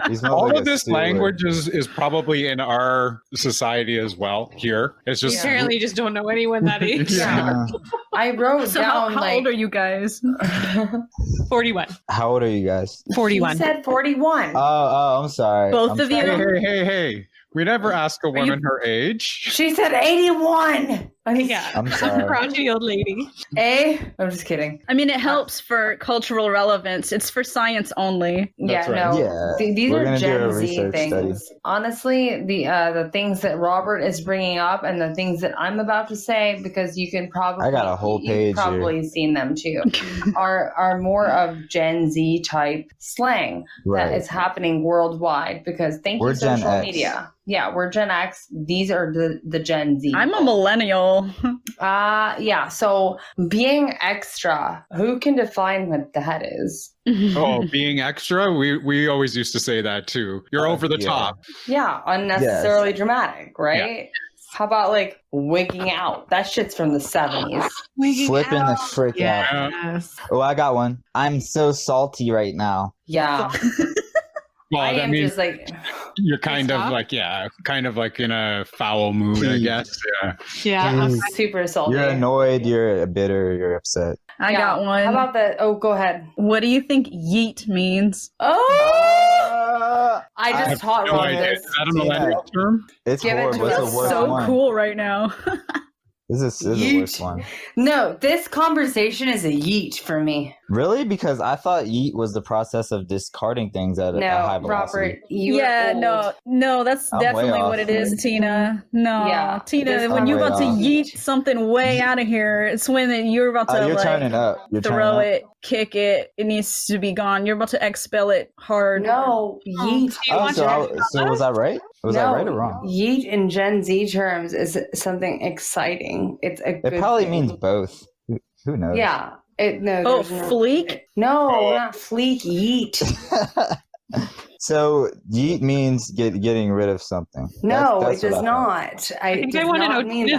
He smells
All
like
of
a
this
sewer.
language is probably in our society as well. Here, it's just
Apparently, you just don't know anyone that age.
Yeah.
I wrote
So
down
how old are you guys?
41.
How old are you guys?
41.
He said 41.
Oh, I'm sorry.
Both
I'm
of you?
sorry.
Hey. We never ask a woman her age.
She said 81.
Yeah.
I'm sorry.
Crotchety old lady.
I'm just kidding.
I mean, it helps for cultural relevance. It's for science only.
That's
Yeah,
right.
no.
Yeah,
These
we're
are
gonna do a
Gen Z
research
things.
study.
Honestly, the things that Robert is bringing up and the things that I'm about to say, because you can probably
I got a whole page
you've probably seen them too, are more of Gen Z type slang that is happening worldwide. Because
We're Gen
social
X.
media. Yeah, we're Gen X. These are the Gen Z.
I'm a millennial.
Yeah. So being extra, who can define what that is?
Oh, being extra? We always used to say that too. You're over the top.
Yeah, unnecessarily dramatic, right?
Yeah.
How about like wigging out? That shit's from the 70s.
Flipping the frick out.
Yes.
Oh, I got one. I'm so salty right now.
Yeah.
Well,
I
that
am
means
just like,
you're kind of like in a foul mood, I guess. Yeah.
Yeah.
super salty.
You're annoyed. You're bitter. You're upset.
I got one.
How about that? Oh, go ahead.
What do you think yeet means?
Oh! I just taught
No
Robert
idea.
this.
Is that a millennial term?
It's
Give it
horrible.
to
It's
us.
the worst
So
one.
cool right now.
This is the
Yeet.
worst one.
No, this conversation is a yeet for me.
Really? Because I thought yeet was the process of discarding things at a high
No,
velocity.
Robert, you are old.
no, that's
I'm way
definitely
off.
what it is, Tina. No,
Yeah,
Tina,
this
when you're
I'm
about to
way off.
yeet something way out of here, it's when you're about to
You're
like
turning up. You're
throw
turning
it. kick it. It needs to be gone. You're about to expel it hard.
No, yeet.
So was I right? Was I right or wrong?
Yeet in Gen Z terms is something exciting. It's a good
It probably
thing.
means both. Who knows?
Yeah.
Fleek?
No, not fleek. Yeet.
So yeet means getting rid of something.
No,
That's
it does
what I thought.
not.
I think I want to know Tina's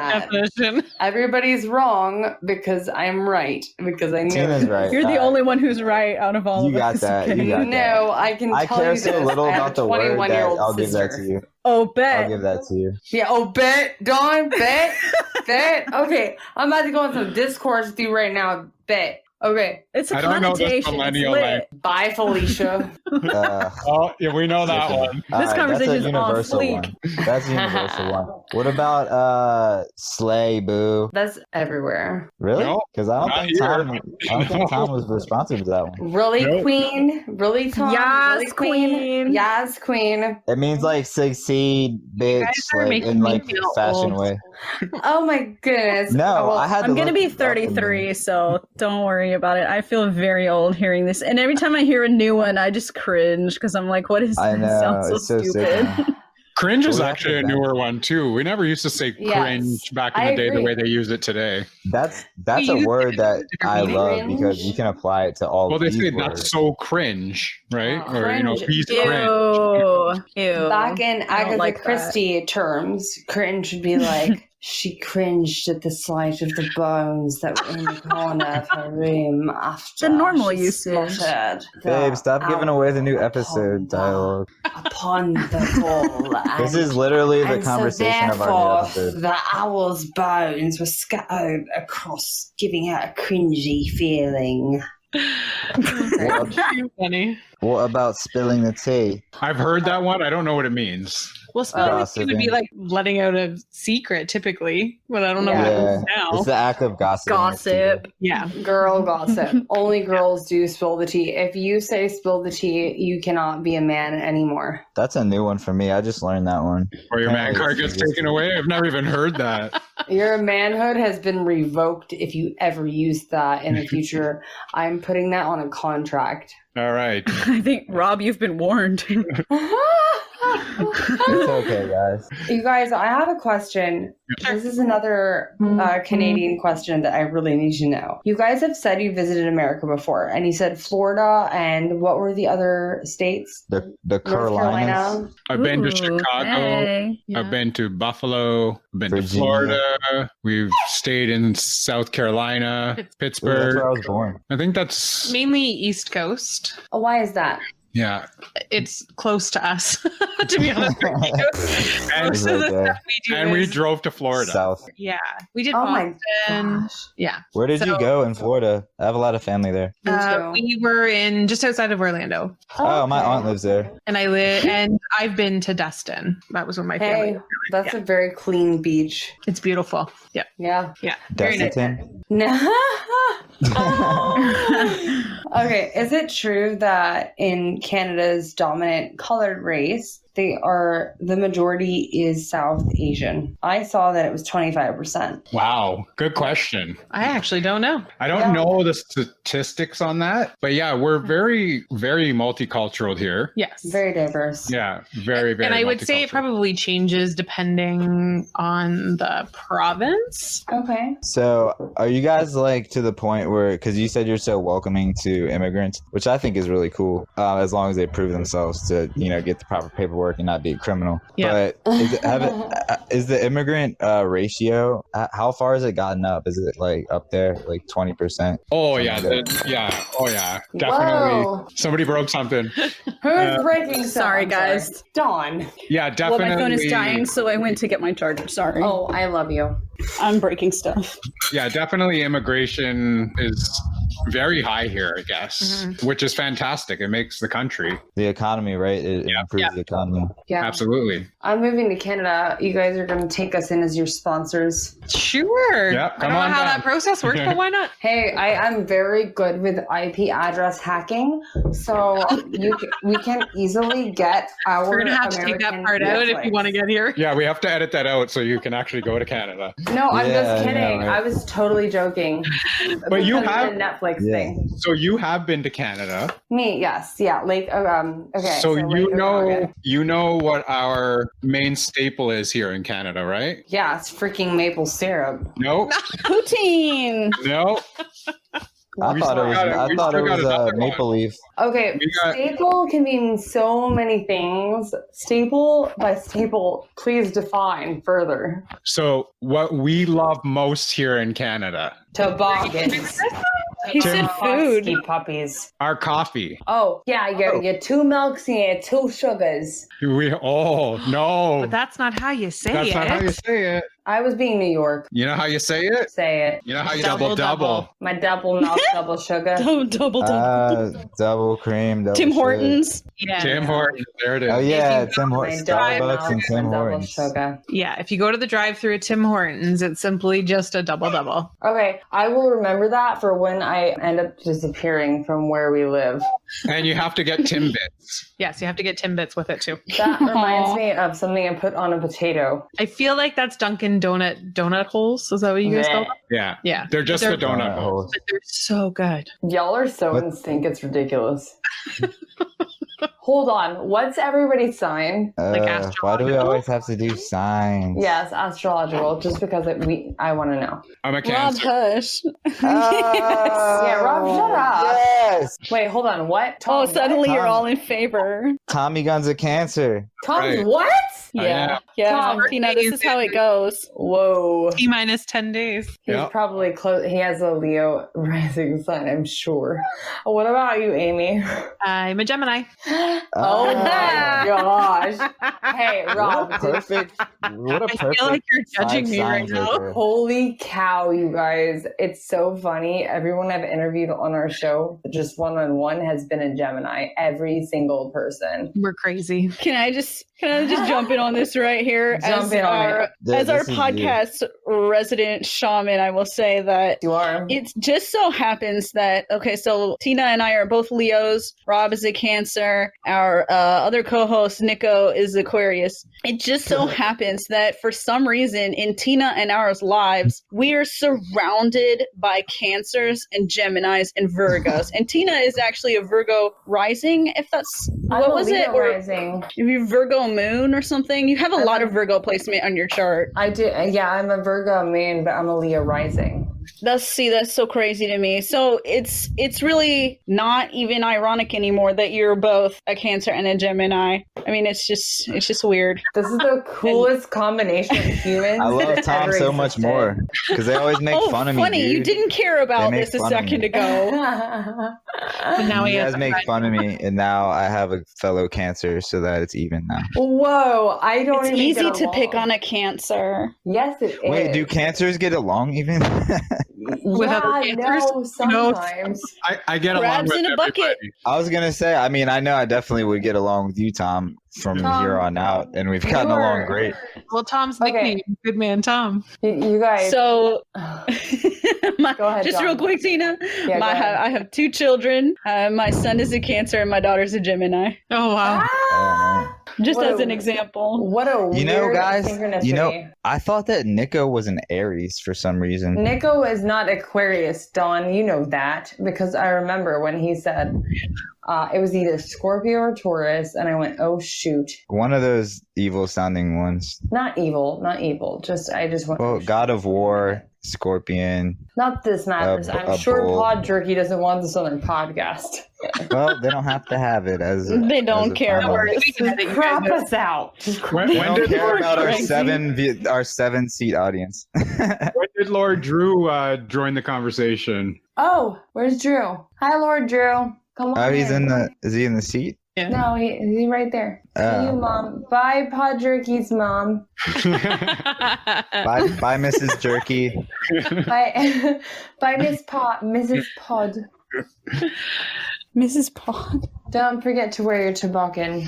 definition.
Everybody's wrong because I'm right. Because I know.
Tina's right.
You're the only one who's right out of all
You
of
got
us.
that.
okay?
You got that.
No, I can
I
tell
care
you
so
this.
little
I have
about the
a
word that
21-year-old
I'll give that
sister.
to you.
Oh,
I'll
bet.
give that to you.
Yeah, bet. Dawn, bet. Bet. Okay, I'm about to go on some discourse with you right now. Bet. Okay.
It's a
I don't know this
connotation.
millennial
It's
language.
lit.
Bye, Felicia.
Oh, yeah, we know that one.
This conversation is
that's a
on
universal
fleek.
one. That's a universal one. What about slay boo?
That's everywhere.
Really?
No,
Because I
not
don't think
here.
Tom was responsive to that one.
Really,
Nope.
queen? Really, Tom?
Yas,
really,
queen.
Yas, queen.
It means like succeed, bitch,
guys are
like
making
in
me
like
feel
fashion
old.
way.
Oh my goodness.
No,
Oh, well,
I had to
I'm going to
look
be
it up in
33, so don't worry about it. I feel very old hearing this. And every time I hear a new one, I just cringe because I'm like, what is
I
this?
know,
It sounds so
it's so sick,
stupid.
man.
Cringe is
Well,
actually a
that's
newer one too. We never used to say
Yes,
cringe back in
I
the day the
agree.
way they use it today.
That's
We
a
use
word
it
that
in different
I
meanings.
love because you can apply it to all
Well, they
these
say
words.
that's so cringe, right?
Oh,
Or, you know,
cringe.
he's
Ew.
cringe.
Ew.
Back in
I don't
Agatha
like that.
Christie terms, cringe would be like, she cringed at the sight of the bones that were in the corner of her room after
The normal
she
usage.
splattered
Babe,
the
stop giving
owl
away the new
upon
episode
the-
dialogue.
upon the wall.
This is literally the
and
conversation
so
of our new
therefore,
episode.
the owl's bones were scattered across, giving her a cringy feeling.
Funny.
What about spilling the tea?
I've heard that one. I don't know what it means.
Well, spilling the tea would be
Gossiping.
like letting out a secret typically, but I don't know what it
Yeah,
is now.
it's the act of gossiping.
Gossip.
Yeah.
Girl gossip. Only girls do spill the tea. If you say spill the tea, you cannot be a man anymore.
That's a new one for me. I just learned that one.
Or your man
Hey,
card gets
it's-
taken away. I've never even heard that.
Your manhood has been revoked if you ever use that in the future. I'm putting that on a contract.
All right.
I think, Rob, you've been warned.
It's okay, guys.
You guys, I have a question. This is another Canadian question that I really need to know. You guys have said you visited America before, and you said Florida, and what were the other states?
The
North
Carolinas.
Carolina.
I've been to
Ooh,
Chicago.
hey.
Yeah.
I've been to Buffalo. I've been to
Virginia.
Florida. We've stayed in South Carolina,
Ooh, that's
Pittsburgh.
where I was born.
I think that's,
Mainly East Coast.
Oh, why is that?
yeah.
It's close to us, to be honest with you.
And,
Most of the
Right there.
stuff we do
and we
is-
drove to Florida.
South.
yeah, we did
Oh my
Boston.
gosh.
Yeah.
Where did you
So-
go in Florida? I have a lot of family there.
Me too.
We were in just outside of Orlando,
Oh, my
okay.
aunt lives there.
and I've been to Destin. That was when my family.
Hey, that's a very clean beach.
It's beautiful. Yeah,
Yeah.
yeah, very nice.
Desitin.
No. Okay, is it true that in Canada's dominant colored race, the majority is South Asian? I saw that it was 25%.
Wow. Good question.
I actually don't know.
I don't
Yeah.
know the statistics on that, but yeah, we're very, very multicultural here.
Yes.
Very diverse.
Yeah, very, very.
And I would say it
multicultural.
probably changes depending on the province.
Okay.
So, are you guys like to the point where, because you said you're so welcoming to immigrants, which I think is really cool, as long as they prove themselves to, get the proper paperwork and not be a criminal.
Yeah.
But is the immigrant ratio, how far has it gotten up? Is it like up there, like 20%?
Oh yeah, oh yeah, definitely.
Whoa.
Somebody broke something.
Who's breaking stuff?
Sorry,
I'm
guys.
Dawn.
Yeah,
Well,
definitely.
my phone is dying, so I went to get my charger. Sorry.
Oh, I love you.
I'm breaking stuff.
Yeah, definitely. Immigration is very high here, I guess, which is fantastic. It makes the country.
The economy, right? It improves the economy.
Yeah.
Absolutely.
I'm moving to Canada. You guys are going to take us in as your sponsors.
Sure.
Yep,
I
come
don't know
on
how
down.
that process works, but why not?
Hey, I am very good with IP address hacking, so we can easily get our.
We're gonna have to take that
American
part out if you
Netflix.
want to get here.
Yeah, we have to edit that out so you can actually go to Canada.
No, I'm just
Yeah,
kidding.
right.
I was totally joking.
But you
Because of
have-
the Netflix
Yeah.
thing.
So you have been to Canada.
Me, yes, yeah. Okay.
So
Lake
you
Okanagan.
know what our main staple is here in Canada, right?
Yeah, it's freaking maple syrup.
No,
Poutine.
no.
I
We
thought it
still
was.
got
I
we
thought it
still got
was
another
maple
one.
leaf.
Okay,
We got-
staple can mean so many things. Staple by staple, please define further.
So what we love most here in Canada,
Toboggans.
He said food.
Husky puppies.
our coffee.
Oh, yeah, you 2 milks and you 2 sugars.
No.
But that's not how you say
That's
it.
not how you say it.
I was being New York.
You know how you say it?
Say it.
You know how you
Double,
double.
My double milk, double sugar.
Double.
Double cream. Double
Tim
sugar.
Hortons.
Yeah.
Tim Hortons. There it is.
Oh yeah,
If you
Tim
My
Hortons.
double
Starbucks
milk
and Tim
double
Hortons.
sugar.
Yeah. If you go to the drive-through at Tim Hortons, it's simply just a double.
Okay, I will remember that for when I end up disappearing from where we live.
And you have to get Timbits.
Yes, you have to get Timbits with it too.
That reminds me of something I put on a potato.
I feel like that's Dunkin' Donut holes. Is that what you guys call them?
Yeah.
Yeah.
They're just
They're-
the donut holes.
But they're so good.
Y'all are so
What?
in sync, it's ridiculous. Hold on, what's everybody's sign?
Like
Why do we
astrological?
always have to do signs?
Yes, astrological, just because I want to know.
I'm a
Rob
Cancer.
Hush.
Yeah, Rob, shut up.
Yes.
Wait, hold on, what?
Oh,
Tom,
suddenly
Tom.
you're all in favor.
Tommy Guns of Cancer.
Tom's
Right.
what?
I
Yeah.
am.
Yeah.
Tom,
Tina, this is how it goes.
Whoa.
T-minus 10 days.
He's
Yeah.
probably close. He has a Leo rising sign, I'm sure. What about you, Amy?
I'm a Gemini.
Oh my gosh. Hey,
What
Rob.
a perfect. What a
I
perfect.
feel like you're judging
five
me right
signs
now.
there.
Holy cow, you guys. It's so funny. Everyone I've interviewed on our show, just one-on-one, has been a Gemini. Every single person.
We're crazy.
Can I just jump in on this right here?
Jump
as
in on
our,
it.
Yeah,
as our
this is you.
podcast resident shaman, I will say that
You are.
it just so happens that, okay, so Tina and I are both Leos. Rob is a Cancer. Our other co-host, Nico, is Aquarius. It just so happens that for some reason in Tina and ours lives, we are surrounded by Cancers and Geminis and Virgos. And Tina is actually a Virgo rising, if that's,
I'm
what
a
was
Leo
it? Or
rising.
if you Virgo moon or something? You have a
I'm
lot
a-
of Virgo placement on your chart.
I do. Yeah, I'm a Virgo moon, but I'm a Leo rising.
That's so crazy to me. So it's really not even ironic anymore that you're both a Cancer and a Gemini. I mean, it's just weird.
This is the coolest combination of humans.
I love
that
Tom
ever
so much
existed.
more because they always make fun of me.
funny!
Dude.
You didn't care about
They make
this a
fun of
second
me.
ago.
But now
You
he has
guys
a
make
friend.
fun of me, and now I have a fellow Cancer, so that it's even now.
Whoa, I don't
It's
even
easy
get
to pick
along.
on a Cancer.
Yes, it is.
Wait, do Cancers get along even?
With
yeah,
other cancers?
no, sometimes.
I get along
Crabs
with
in a bucket.
everybody.
I was gonna say. I mean, I know I definitely would get along with you, Tom, from
Tom,
here on out, and we've gotten
you're-
along great.
Well, Tom's
Okay.
nickname, Good Man Tom.
You guys.
So,
Go ahead,
just
John.
real quick, Tina.
Yeah, go ahead.
I have 2 children. My son is a Cancer and my daughter's a Gemini.
Oh, wow.
Ah!
Just
What
as
a-
an example.
What a weird
You know, guys.
synchronicity.
You know, I thought that Nico was an Aries for some reason.
Nico is not Aquarius, Dawn. You know that because I remember when he said it was either Scorpio or Taurus, and I went, "Oh shoot,
One of those evil-sounding ones.
not evil, not evil." I just went.
Well, God of War, Scorpion.
Not this matters.
A
I'm sure
bull.
PodJerky doesn't want this on their podcast.
Well, they don't have to have it as.
They don't
as a
care
final.
about it.
Just crap us out. Just
When,
They
when
don't
did
care
Lord,
about our
Crazy.
our 7-seat audience.
when did Lord Drew join the conversation?
Oh, where's Drew? Hi, Lord Drew. Come on.
Oh, he's in the. Is he in the seat?
No, he's right there. See you, Mom. Bye, PodJerky's mom.
Bye, Mrs. Jerky.
Bye, bye, Mrs. Pod.
Mrs. Pod.
Don't forget to wear your toboggan.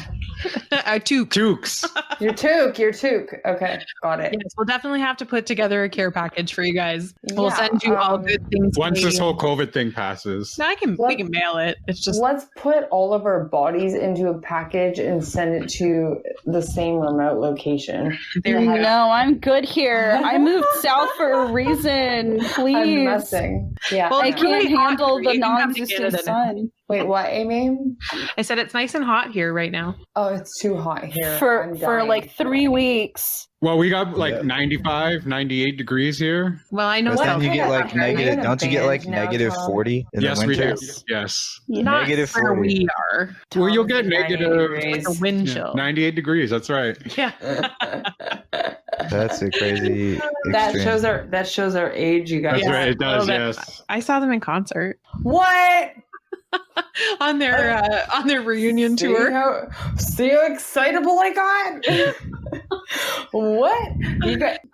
Toque.
Tukes.
Your toque. Okay, got it.
Yes, we'll definitely have to put together a care package for you guys. We'll
Yeah,
send you all good things.
Once this
Canadian.
whole COVID thing passes.
No, we can mail it. It's just
Let's put all of our bodies into a package and send it to the same remote location.
No, I'm good here. I moved south for a reason.
I'm
Please.
messing. Yeah.
Well,
I
it's really
can't
hot
handle
here.
the
You can come to
non-existent
Canada now.
sun.
Wait, what, Amy?
I said it's nice and hot here right now.
Oh, it's too hot here.
For
I'm
for
dying.
like 3 weeks.
Well, we got like 95, 98 degrees here.
Well, I know
But then
What?
you get like
Are you
negative.
in a
Don't you get like
band now,
negative
Tom?
40 in
Yes,
the
we
winter?
do. Yes.
not
Negative
where
40.
we are.
Well, you'll get
98
negative
degrees.
Like a wind chill.
98 degrees. That's right.
Yeah.
That's a crazy.
That
extreme.
shows our age, you guys.
That's right. It does.
Well,
Yes.
I saw them in concert
What?
on their reunion tour.
See how excitable I got? What?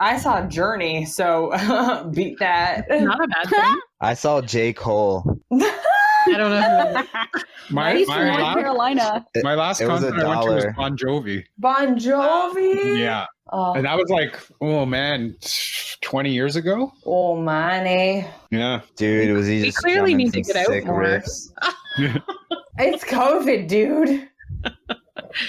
I saw Journey, so beat that.
Not a bad thing.
I saw J. Cole.
I don't know.
My
He's from North
last,
Carolina.
my last
It was
concert
$1.
I went to was Bon Jovi.
Bon Jovi?
Yeah.
Oh,
And that was like, oh man, 20 years ago?
oh money.
Yeah.
Dude, was he
We
just
clearly
jamming
need to
some
get out
sick
more.
riffs?
It's COVID, dude.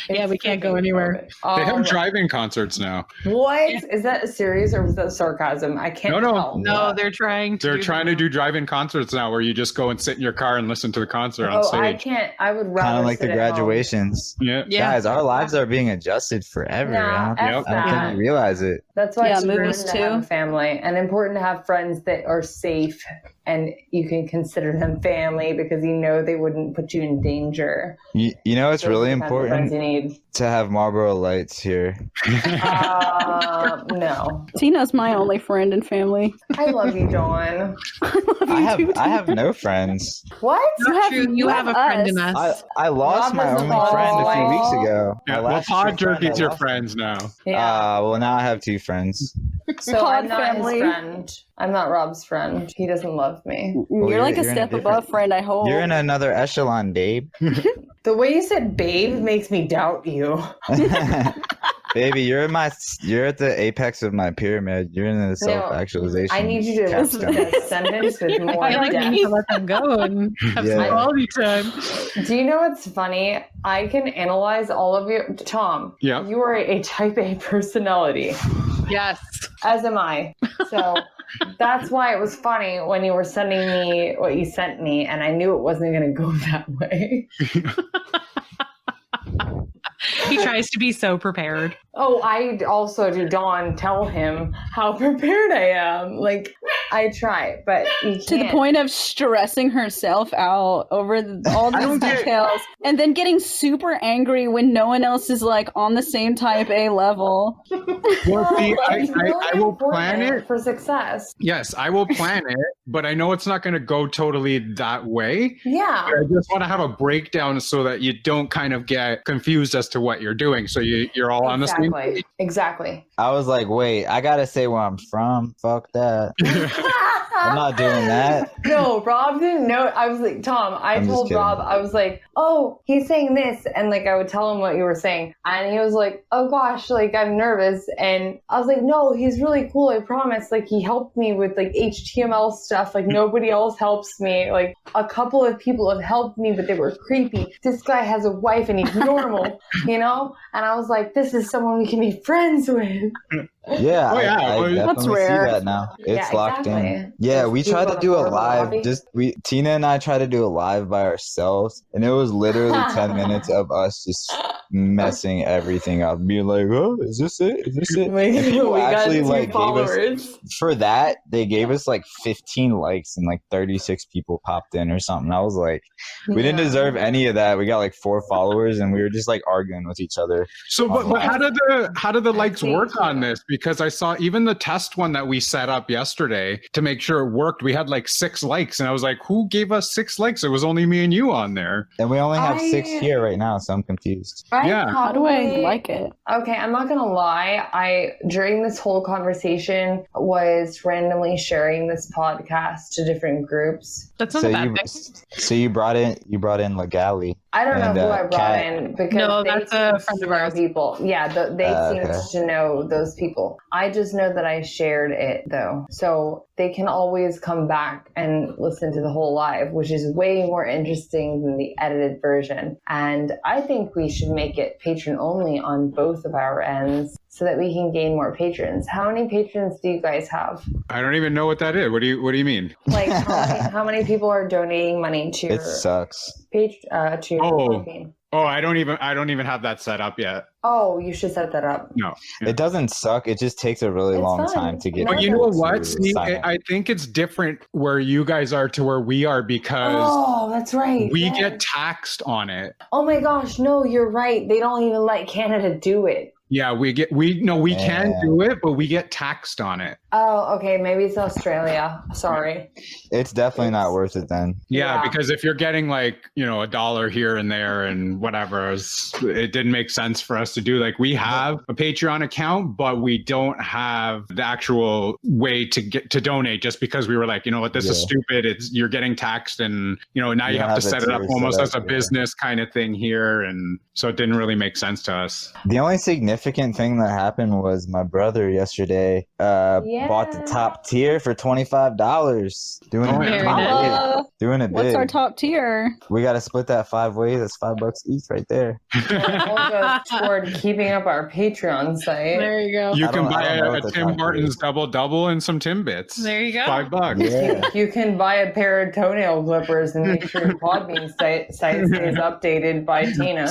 Yeah, we can't go anywhere.
They have
Um,
drive-in concerts now.
What? Is that serious or was that sarcasm? I can't
No.
tell.
No, they're trying to.
They're trying to do drive-in concerts now where you just go and sit in your car and listen to the concert on
Oh, I
stage.
can't. I would rather
Kind of like the
sit at home.
graduations.
Yeah.
Yeah.
Guys, our lives are being adjusted forever.
Nah,
I
F
don't
that.
think you realize it.
That's why
Yeah,
it's
movies
important to have
too.
a family and important to have friends that are safe and you can consider them family because you know they wouldn't put you in danger.
You know, it's
Those
really
are the kinds of friends
important
you need.
to have Marlboro Lights here.
No.
Tina's my only friend and family.
I love you, Dawn.
I have no friends.
What?
Not true. You have a friend in
us.
us.
I lost
Rob
my
is
only
a
friend a few
boy.
weeks ago.
Yeah,
My
well,
last true friend
PodJerky's
I
your
lost.
friends now.
Yeah.
Well, now I have 2 friends.
So
Pod
I'm not
family.
his friend. I'm not Rob's friend. He doesn't love me.
Well,
You're like a
you're in a
step
different-
above friend, I hope.
You're in another echelon, babe.
The way you said babe makes me doubt you.
Baby, you're at the apex of my pyramid. You're in the self-actualization.
I need you to listen to
capstone.
this sentence with more
I feel like we
depth.
need to let them go and have some
Yeah.
quality time.
Do you know what's funny? I can analyze all of you. Tom,
Yeah.
you are a type A personality,
Yes.
as am I. So that's why it was funny when you were sending me what you sent me, and I knew it wasn't going to go that way.
He tries to be so prepared.
Oh, I also do. Dawn, tell him how prepared I am. Like, I try, but you can't.
to the point of stressing herself out over all
I
these
don't get-
details and then getting super angry when no one else is like on the same type A level.
Well, see,
It's really
I will plan
important
it.
for success.
Yes, I will plan it, but I know it's not going to go totally that way.
Yeah.
I just want to have a breakdown so that you don't kind of get confused as to what you're doing. So you're all on the same page.
Exactly.
I was like, wait, I gotta say where I'm from. Fuck that. I'm not doing that.
No, Rob didn't know. I was like, Tom,
I'm just
told
kidding.
Rob, I was like, oh, he's saying this. And like, I would tell him what you were saying. And he was like, oh gosh, like I'm nervous. And I was like, no, he's really cool. I promise. Like he helped me with like HTML stuff. Like nobody else helps me. Like a couple of people have helped me, but they were creepy. This guy has a wife and he's normal, you know? And I was like, this is someone we can be friends with.
Yeah,
Oh, yeah.
I
Well,
that's
definitely
rare.
see that now. It's
Yeah,
locked in.
exactly.
Yeah,
Just
we
do
tried
it
to
on
do
a
a
portable
live.
lobby.
Tina and I tried to do a live by ourselves, and it was literally 10 minutes of us just messing everything up, being like, "Oh, is this it? Is this it?" And people actually like gave us for that. They gave us like 15 likes, and like 36 people popped in or something. I was like, we didn't deserve any of that. We got like 4 followers, and we were just like arguing with each other.
So, but how did the likes
Thank
work
you.
on this? Because I saw even the test one that we set up yesterday to make sure it worked. We had like 6 likes, and I was like, "Who gave us 6 likes?" It was only me and you on there.
And we only have
I-
6 here right now, so I'm confused.
Yeah.
How do I
Probably-
like it?
Okay, I'm not gonna lie. I during this whole conversation was randomly sharing this podcast to different groups.
That's not
So
a bad
you,
thing.
so you brought in Legali.
I don't know who I brought
Kat.
in because
No,
they
that's
seem
a
to
friend of
know
ours.
people. Yeah, they
Okay.
seem to know those people. I just know that I shared it though, so they can always come back and listen to the whole live, which is way more interesting than the edited version. And I think we should make it patron only on both of our ends so that we can gain more patrons. How many patrons do you guys have?
I don't even know what that is. What do you mean?
Like how many people are donating money to
It
your
sucks.
page to your campaign?
Oh, I don't even have that set up yet.
Oh, you should set that up.
No. Yeah.
It doesn't suck. It just takes a really
It's
long
fine.
time to get.
No,
But you know
people
what?
to
See,
sign up.
I think it's different where you guys are to where we are because
Oh, that's right.
we
Yeah.
get taxed on it.
Oh my gosh, no, you're right. They don't even let Canada do it.
Yeah, we can do it, but we get taxed on it.
Oh, okay. Maybe it's Australia. Sorry.
It's definitely not worth it then.
Yeah,
Yeah.
because if you're getting like, $1 here and there and whatever, it didn't make sense for us to do. Like we have a Patreon account, but we don't have the actual way to get to donate just because we were like, you know what, this is stupid. You're getting taxed and, now you
don't
have to
have
set
it
it up
set
almost
up,
as a
yeah.
business kind of thing here. And so it didn't really make sense to us.
The only significant thing that happened was my brother yesterday bought the top tier for $25. Doing
Oh,
it
yeah.
big.
Very nice.
Doing it
What's
big.
our top tier?
We got to split that 5 ways. That's $5 each right there.
We'll go toward keeping up our Patreon site.
There you go.
You
I
can
don't- I
buy
don't know
a
what the
Tim
top
Hortons
is.
double and some Timbits.
There you go.
$5.
Yeah.
You can buy a pair of toenail clippers and make sure your Podbean site stays updated by Tina.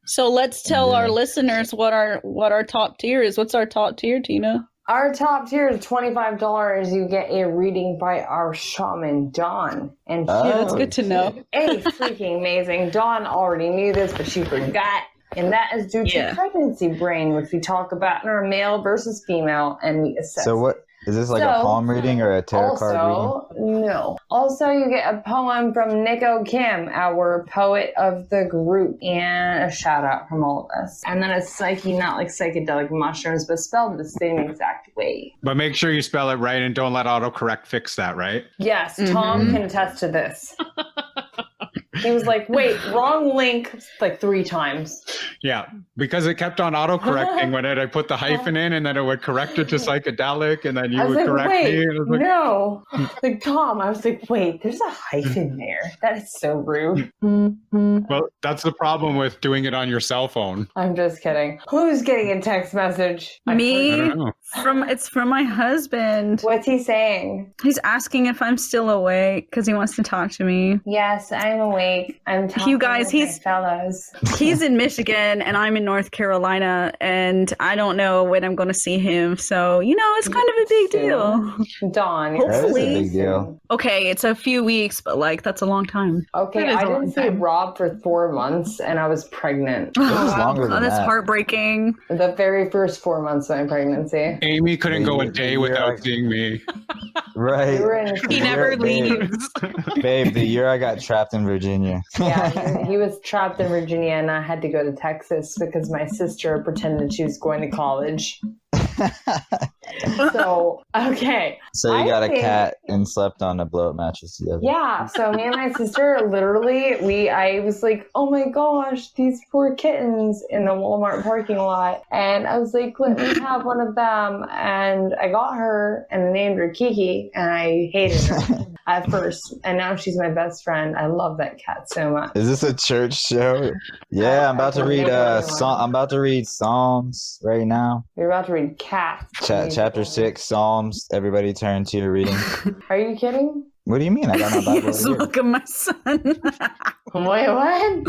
So let's tell
Yeah.
our listeners what our top tier is. What's our top tier, Tina?
Our top tier is $25. You get a reading by our shaman, Dawn. And she
Oh.
That's good to know.
a freaking amazing. Dawn already knew this, but she forgot. And that is due to pregnancy brain, which we talk about in our male versus female, and we assess.
So what is this, like a
So,
palm reading or a tarot card reading?
Also, no. Also, you get a poem from Nico Kim, our poet of the group, and a shout out from all of us. And then a psyche, not like psychedelic mushrooms, but spelled the same exact way.
But make sure you spell it right and don't let autocorrect fix that, right?
Yes, Tom can attest to this. He was like, wait, wrong link, like 3 times.
Yeah, because it kept on autocorrecting when I put the hyphen in and then it would correct it to psychedelic and then you
I was
would
like,
correct
wait,
me. And I was like,
no. Like, Tom, I was like, wait, there's a hyphen there. That is so rude.
well, that's the problem with doing it on your cell phone.
I'm just kidding. Who's getting a text message?
I
Me?
don't know.
It's from my husband.
What's he saying?
He's asking if I'm still awake because he wants to talk to me.
Yes, I'm awake. I'm talking
You guys,
with
he's-
my fellows.
He's in Michigan and I'm in North Carolina, and I don't know when I'm going to see him. So, it's kind of a big deal.
Dawn.
Hopefully.
That is a big deal.
Okay, it's a few weeks, but that's a long time.
Okay,
That is
I
a long
didn't see
time.
Rob for 4 months and I was pregnant.
was longer than
That's
that.
heartbreaking.
The very first 4 months of my pregnancy.
Amy couldn't go a
Yeah,
day
you're
without
like-
seeing me.
Right.
We were in
He never
Babe.
leaves.
Babe, the year I got trapped in Virginia.
Yeah, he was trapped in Virginia and I had to go to Texas because my sister pretended she was going to college. So, okay.
So you
I
got a
think-
cat and slept on a blow-up mattress together.
Yeah, so me and my sister literally, I was like, oh my gosh, these poor kittens in the Walmart parking lot. And I was like, let me have one of them. And I got her and I named her Kiki and I hated her at first. And now she's my best friend. I love that cat so much.
Is this a church show? Yeah, I'm about to read I'm about to read Psalms right now.
You're about to read Cats.
Chapter 6 Psalms. Everybody turn to your reading.
Are you kidding?
What do you mean? I got my Bible
Yes,
right here.
look at my son.
Wait, what?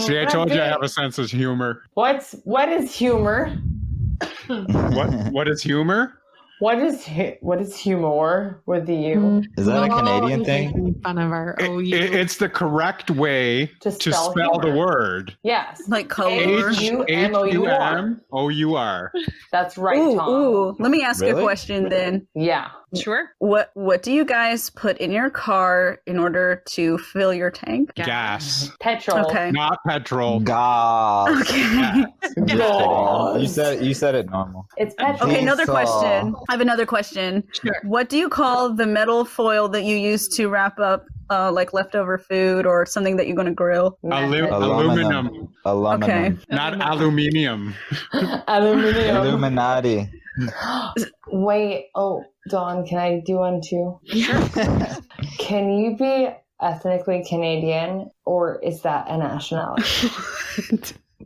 See, I told you I have a sense of humor.
What is humor?
What is humor?
What is humor with the U?
Is that a
Oh,
Canadian
he's
thing?
making fun of our OU.
It's the correct way
To
to
spell
spell the
humor.
word.
Yes.
Like color.
H-U-M-O-U-R.
That's right,
Ooh,
Tom.
ooh. Let me ask you
Really?
a question then.
Yeah.
Sure.
What do you guys put in your car in order to fill your tank?
Gas,
Petrol.
Okay.
not petrol.
God.
Okay.
I'm just kidding.
Gas.
You said it normal.
It's petrol.
Okay, another
Seesaw.
question. I have another question.
Sure.
What do you call the metal foil that you use to wrap up like leftover food or something that you're going to grill?
Aluminum.
Okay.
Not aluminium.
Aluminum.
Illuminati.
Wait. Oh, Dawn, can I do one too? Can you be ethnically Canadian, or is that a nationality?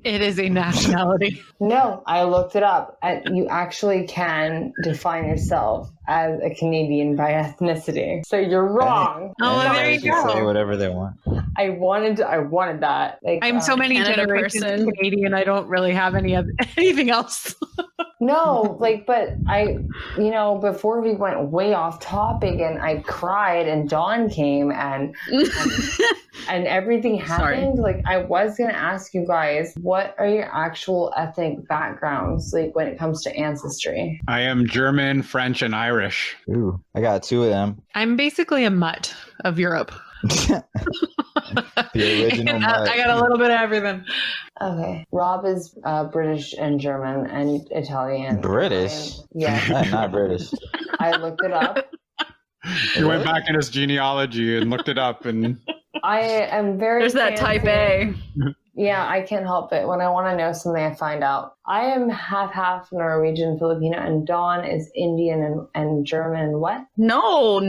It is a nationality.
No, I looked it up. You actually can define yourself as a Canadian by ethnicity. So you're wrong.
Oh,
Anybody
there you
can
go.
say whatever they want.
I wanted that. Like,
I'm so many
Canada
generations
person.
Canadian. I don't really have anything else.
No, like, but before we went way off topic and I cried and Dawn came and everything happened, like, I was going to ask you guys, what are your actual ethnic backgrounds, like, when it comes to ancestry?
I am German, French, and Irish.
Ooh, I got 2 of them.
I'm basically a mutt of Europe.
The original mutt.
I got a little bit of everything.
Okay. Rob is British and German and Italian.
British?
Yes.
I'm not British.
I looked it up.
You went back in his genealogy and looked it up, and
I am very
There's that type A.
Yeah, I can't help it. When I want to know something, I find out. I am half Norwegian, Filipino, and Dawn is Indian and German and what?
No.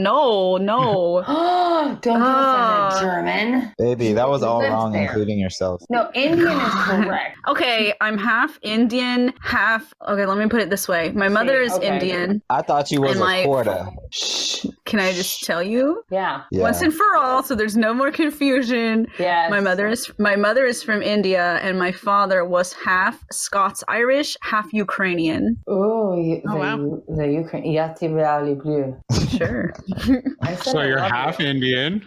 Don't get offended, German.
Baby, that was all
Lives
wrong,
there.
including yourself.
No, Indian is correct.
Okay, I'm half Indian, half. Okay, let me put it this way. My mother is
okay.
Indian.
I thought you was
And,
a
like,
quarter.
Can I just tell you?
Yeah.
Yeah.
Once and for all, so there's no more confusion.
Yes.
My mother is from India, and my father was half Scots-Irish, half Ukrainian.
Ooh,
wow.
the Ukraine. Yati Valley Blue.
Sure.
I said
so
I
you're
love
half
it.
Indian,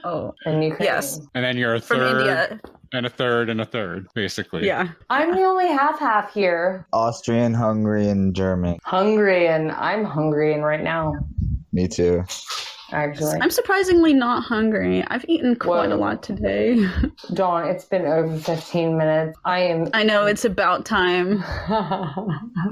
Oh,
And Ukraine.
yes,
and then you're a
from
third,
India.
and a third, and a third, basically.
Yeah.
I'm the only half here.
Austrian, Hungarian, German.
Hungarian. I'm Hungarian right now,
Me too.
actually.
I'm surprisingly not hungry. I've eaten quite a
Whoa.
lot today.
Dawn, it's been over 15 minutes. I am.
I know, it's about time.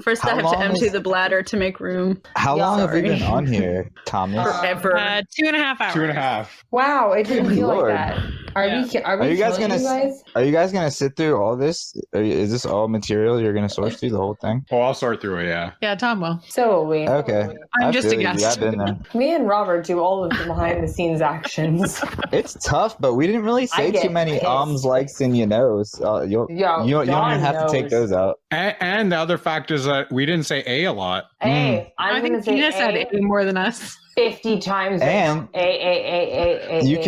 First,
How
I have to
long
empty
is-
the bladder to make room.
How long have we
Sorry.
been on here, Thomas?
Forever.
2.5 hours.
2.5.
Wow, it didn't
Good
feel
Lord.
like that. Are we?
Are you guys
killing
gonna?
you guys?
Are you guys gonna sit through all this? Is this all material you're gonna source through the whole thing?
Oh, I'll sort through it. Yeah.
Yeah, Tom will.
So will we.
Okay.
I'm
I
just a
feel you.
guest.
I've been there.
Me and Robert do all of the behind-the-scenes actions.
It's tough, but we didn't really say
get
too many
pissed.
ums, likes, and you knows. You don't even
Dawn
have to take
knows.
those out.
And the other fact is that we didn't say A lot.
Hey,
I
I'm going to
think
say
Tina said
A
A more than us.
50 times.
And
A.
you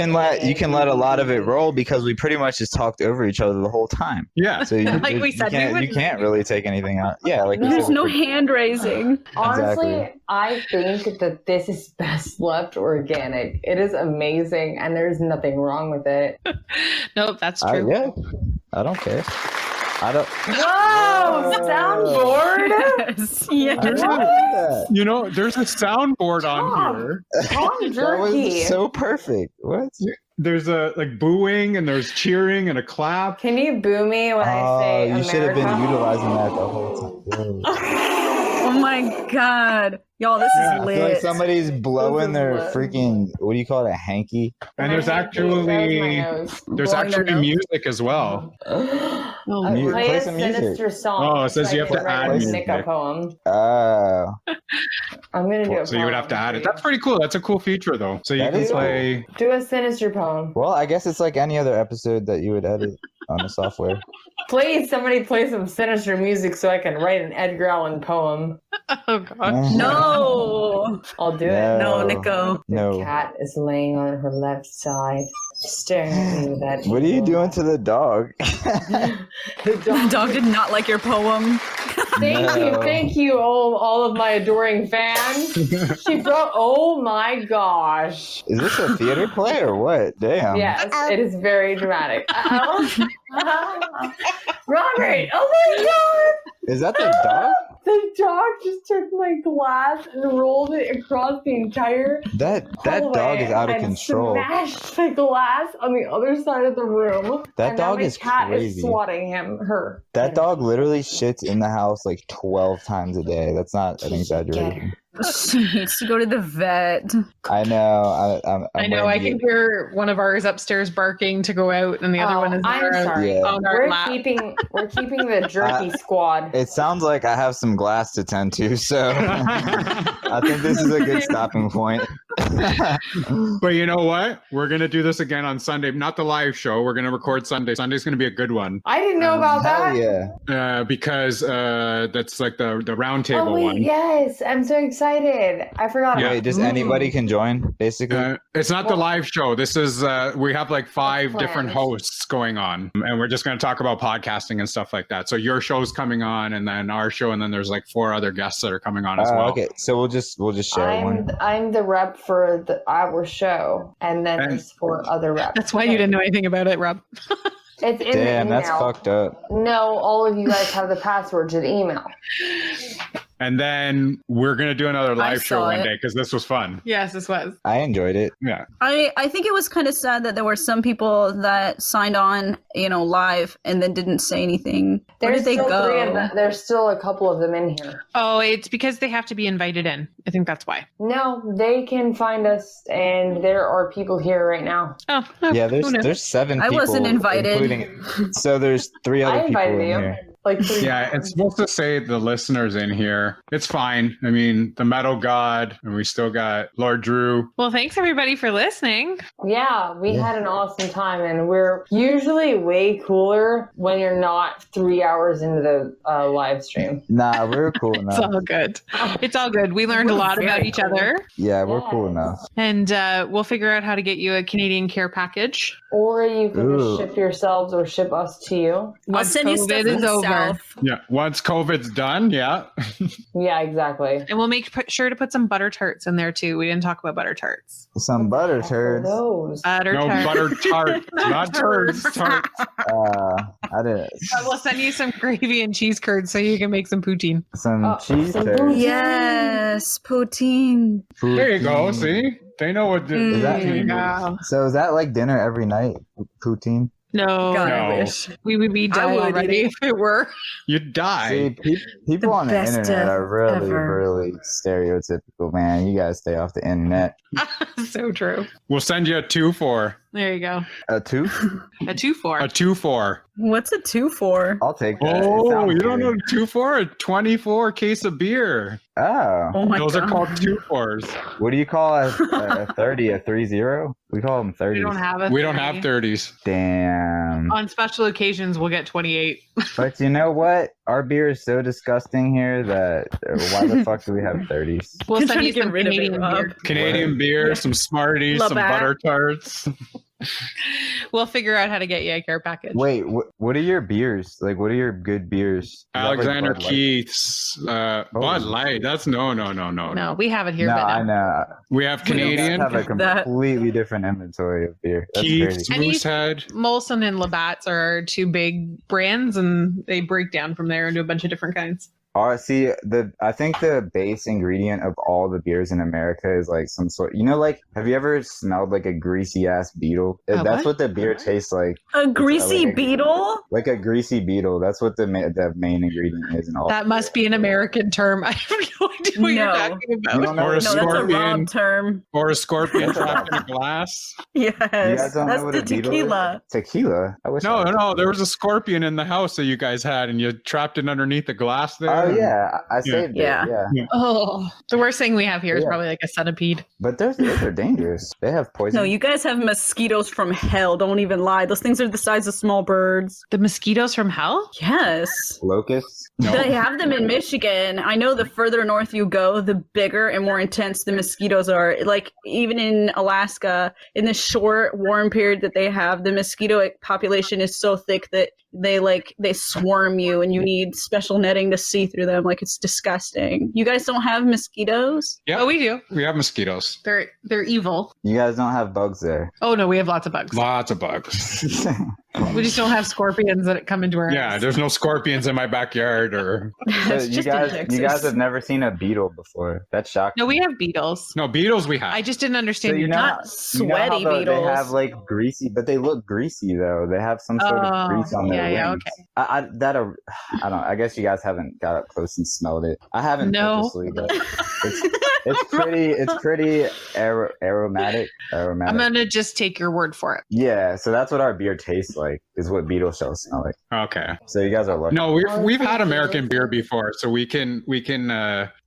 can let a lot of it roll because we pretty much just talked over each other the whole time.
Yeah.
So you,
Like we said, we
you
wouldn't.
can't really take anything out. Yeah, like we
There's
said,
no hand raising.
Honestly,
Exactly.
I think that this is best left organic. It is amazing, and there's nothing wrong with it.
Nope, that's true.
Yeah, I don't care. I don't.
Whoa! Soundboard!
Yes.
I
Yes.
don't like that.
You know, there's a soundboard on here.
PodJerky.
That was so perfect. What?
There's a like booing and there's cheering and a clap.
Can you boo me when I say
You should have been
America?
utilizing that the whole time.
Oh my god. Y'all, this
I
is
feel like
lit.
somebody's blowing their
lit.
freaking, what do you call it, a hanky?
And there's
That was my
actually
nose.
there's
Blowing their
actually
nose.
music as well.
Mu-
Play
play
a
some music.
sinister song.
Oh, it says
so
you
I
have
can
to
write
add
a
music.
Nika poem.
Oh.
I'm gonna do a
So you would have to
poem
add
for
it.
you.
That's pretty cool. That's a cool feature though. So you
That
can
is cool.
play.
Do a sinister poem.
Well, I guess it's like any other episode that you would edit on the software.
Please, somebody play some sinister music so I can write an Edgar Allan poem.
Oh god.
No.
I'll do it.
No, Nico.
The
No.
cat is laying on her left side, staring at me with that.
What are you
evil
doing
eye.
to the dog?
The
The
dog.
dog did not like your poem.
Thank you, all of my adoring fans. She brought. Oh my gosh!
Is this a theater play or what? Damn.
Yes, it is very dramatic. Robert! Oh my god!
Is that the dog?
The dog just took my glass and rolled it across the entire
That
hallway
dog is out of
and
control.
Smashed the glass on the other side of the room.
That
and now
dog
my
is
cat
crazy.
is swatting her.
That dog literally shits in the house like 12 times a day. That's not an
Get
exaggeration.
her.
She needs to go to the vet.
I know.
I know. I can hear one of ours upstairs barking to go out, and the other one is
I'm sorry.
Yeah.
on our
We're
lap.
keeping the jerky squad.
It sounds like I have some glass to tend to, so I think this is a good stopping point.
But you know what? We're going to do this again on Sunday. Not the live show. We're going to record Sunday. Sunday's going to be a good one.
I didn't know about
Hell
that.
yeah.
Because that's like the round table
Oh wait,
one.
yes! I'm so excited. I forgot.
Yeah.
Wait, does anybody can join, basically?
It's not the live show. This is we have like 5
planned.
different hosts going on, and we're just going to talk about podcasting and stuff like that. So your show's coming on, and then our show, and then there's like 4 other guests that are coming on as well.
Okay, so we'll just share one.
I'm the rep for our show, and then there's 4 other reps.
That's why you didn't know anything about it, Rob.
It's in
Damn,
the
that's
email.
fucked up.
No, all of you guys have the password to the email.
And then we're going to do another live show
saw
one
it.
day because this was fun.
Yes, this was.
I enjoyed it.
Yeah.
I think it was kind of sad that there were some people that signed on, live and then didn't say anything. Where
There's
did they
still
go?
3 of them. There's still a couple of them in here.
Oh, it's because they have to be invited in. I think that's why.
No, they can find us, and there are people here right now.
Oh,
Yeah,
who knew?
there's 7
I
people.
wasn't invited.
Including, so there's 3 other
I
people
invited
in
you.
here.
Like 3
Yeah, it's supposed to say the listeners in here. It's fine. I mean, the Metal God, and we still got Lord Drew.
Well, thanks everybody for listening.
Yeah, we had an awesome time, and we're usually way cooler when you're not 3 hours into the live stream.
Nah, we're cool
It's
enough.
all good. It's all good. We learned a
We're
lot about
very
each
cool.
other,
Yeah, we're
Yes.
cool enough.
and we'll figure out how to get you a Canadian care package.
Or you can
Ooh.
just ship yourselves or ship us to you.
I'll
Once
send you stuff
COVID
from
is
the
over.
south.
Yeah, once COVID's done, yeah.
Yeah, exactly.
And we'll make sure to put some butter tarts in there too. We didn't talk about butter tarts.
Some butter turds.
Those.
Butter
No
tarts.
butter tart, not turds, tart.
I did
We'll send you some gravy and cheese curds so you can make some poutine.
some cheese
some
turds.
poutine.
Yes, poutine.
There you go. See, they know what
Is that-
poutine is.
Wow.
So is that like dinner every night? Poutine?
No,
God,
No.
I wish.
we would be
I
dead
would
already
eat
if it were.
You'd die.
See, people
The
on the
best
internet are really,
ever.
really stereotypical, man. You guys stay off the internet.
So true.
We'll send you a 2-4.
There you go.
A 2?
A 2-4.
A 2-4.
What's a 2 for?
I'll take that. It
Oh,
sounds
you don't know
good.
2-4? A 24 case of beer.
Oh.
Oh my
Those
god.
are called 2-4s.
What do you call a 30? A 30? We call them 30s.
We don't have a
We don't
30.
have 30s.
Damn.
On special occasions, we'll get 28.
But you know what? Our beer is so disgusting here that why the fuck do we have 30s?
We'll
I'm
send
trying
you
to get
some
rid of it,
Canadian
Rob.
beer.
Canadian beer, some Smarties, some
Labatt.
butter tarts.
We'll figure out how to get you a care package.
Wait, what are your beers? Like, what are your good beers? Is that like
Alexander
Bud Light?
Keith's, Bud Light. That's no.
No, we have it here,
No,
but
I
no.
know.
We have
You
Canadian,
guys have a
That-
completely different inventory of beer. That's
Keith's,
crazy.
And he's-
Moosehead.
Molson and Labatt's are our 2 big brands, and they break down from there into a bunch of different kinds.
See, I think the base ingredient of all the beers in America is like some sort. Like, have you ever smelled like a greasy ass beetle?
A
That's
what?
what the beer tastes like.
A greasy
like a-
beetle?
Like a greasy beetle. That's what the main ingredient is in all.
That must be an American term. I have no idea what you're
No.
talking
You
about.
don't know
Or a
what
No, that's a
scorpion.
Rob term.
Or a scorpion trapped in a glass.
Yes.
You guys don't know
That's
what
the
a beetle
tequila.
is? Tequila. I wish. I
No. There was a scorpion in the house that you guys had, and you trapped it underneath the glass there.
Oh yeah, I saved
Yeah.
it. Yeah,
Oh, the worst thing we have here is
Yeah.
probably like a centipede.
but those are dangerous. They have poison.
No, you guys have mosquitoes from hell. Don't even lie. Those things are the size of small birds.
The mosquitoes from hell?
Yes.
Locusts.
No.
They have them in Michigan. I know the further north you go, the bigger and more intense the mosquitoes are. Like, even in Alaska, in the short warm period that they have, the mosquito population is so thick that they swarm you and you need special netting to see through them. Like, it's disgusting. You guys don't have mosquitoes?
Yep.
Oh, we do.
We have mosquitoes.
They're evil.
You guys don't have bugs there.
Oh no, we have lots of bugs.
Lots of bugs.
We just don't have scorpions that come into our house.
There's no scorpions in my backyard or.
So you guys have never seen a beetle before. That's shocking.
No, we have beetles.
No, beetles we have.
I just didn't understand.
So
You're
not sweaty beetles.
They have like greasy, but they look greasy though. They have some sort of grease on their wings. Okay. I guess you guys haven't got up close and smelled it. I haven't purposely, but it's pretty aromatic.
I'm gonna just take your word for it.
Yeah, so that's what our beer tastes like. Is what beetle shells smell like.
Okay.
So you guys are lucky.
No, we've had American beer before, so we can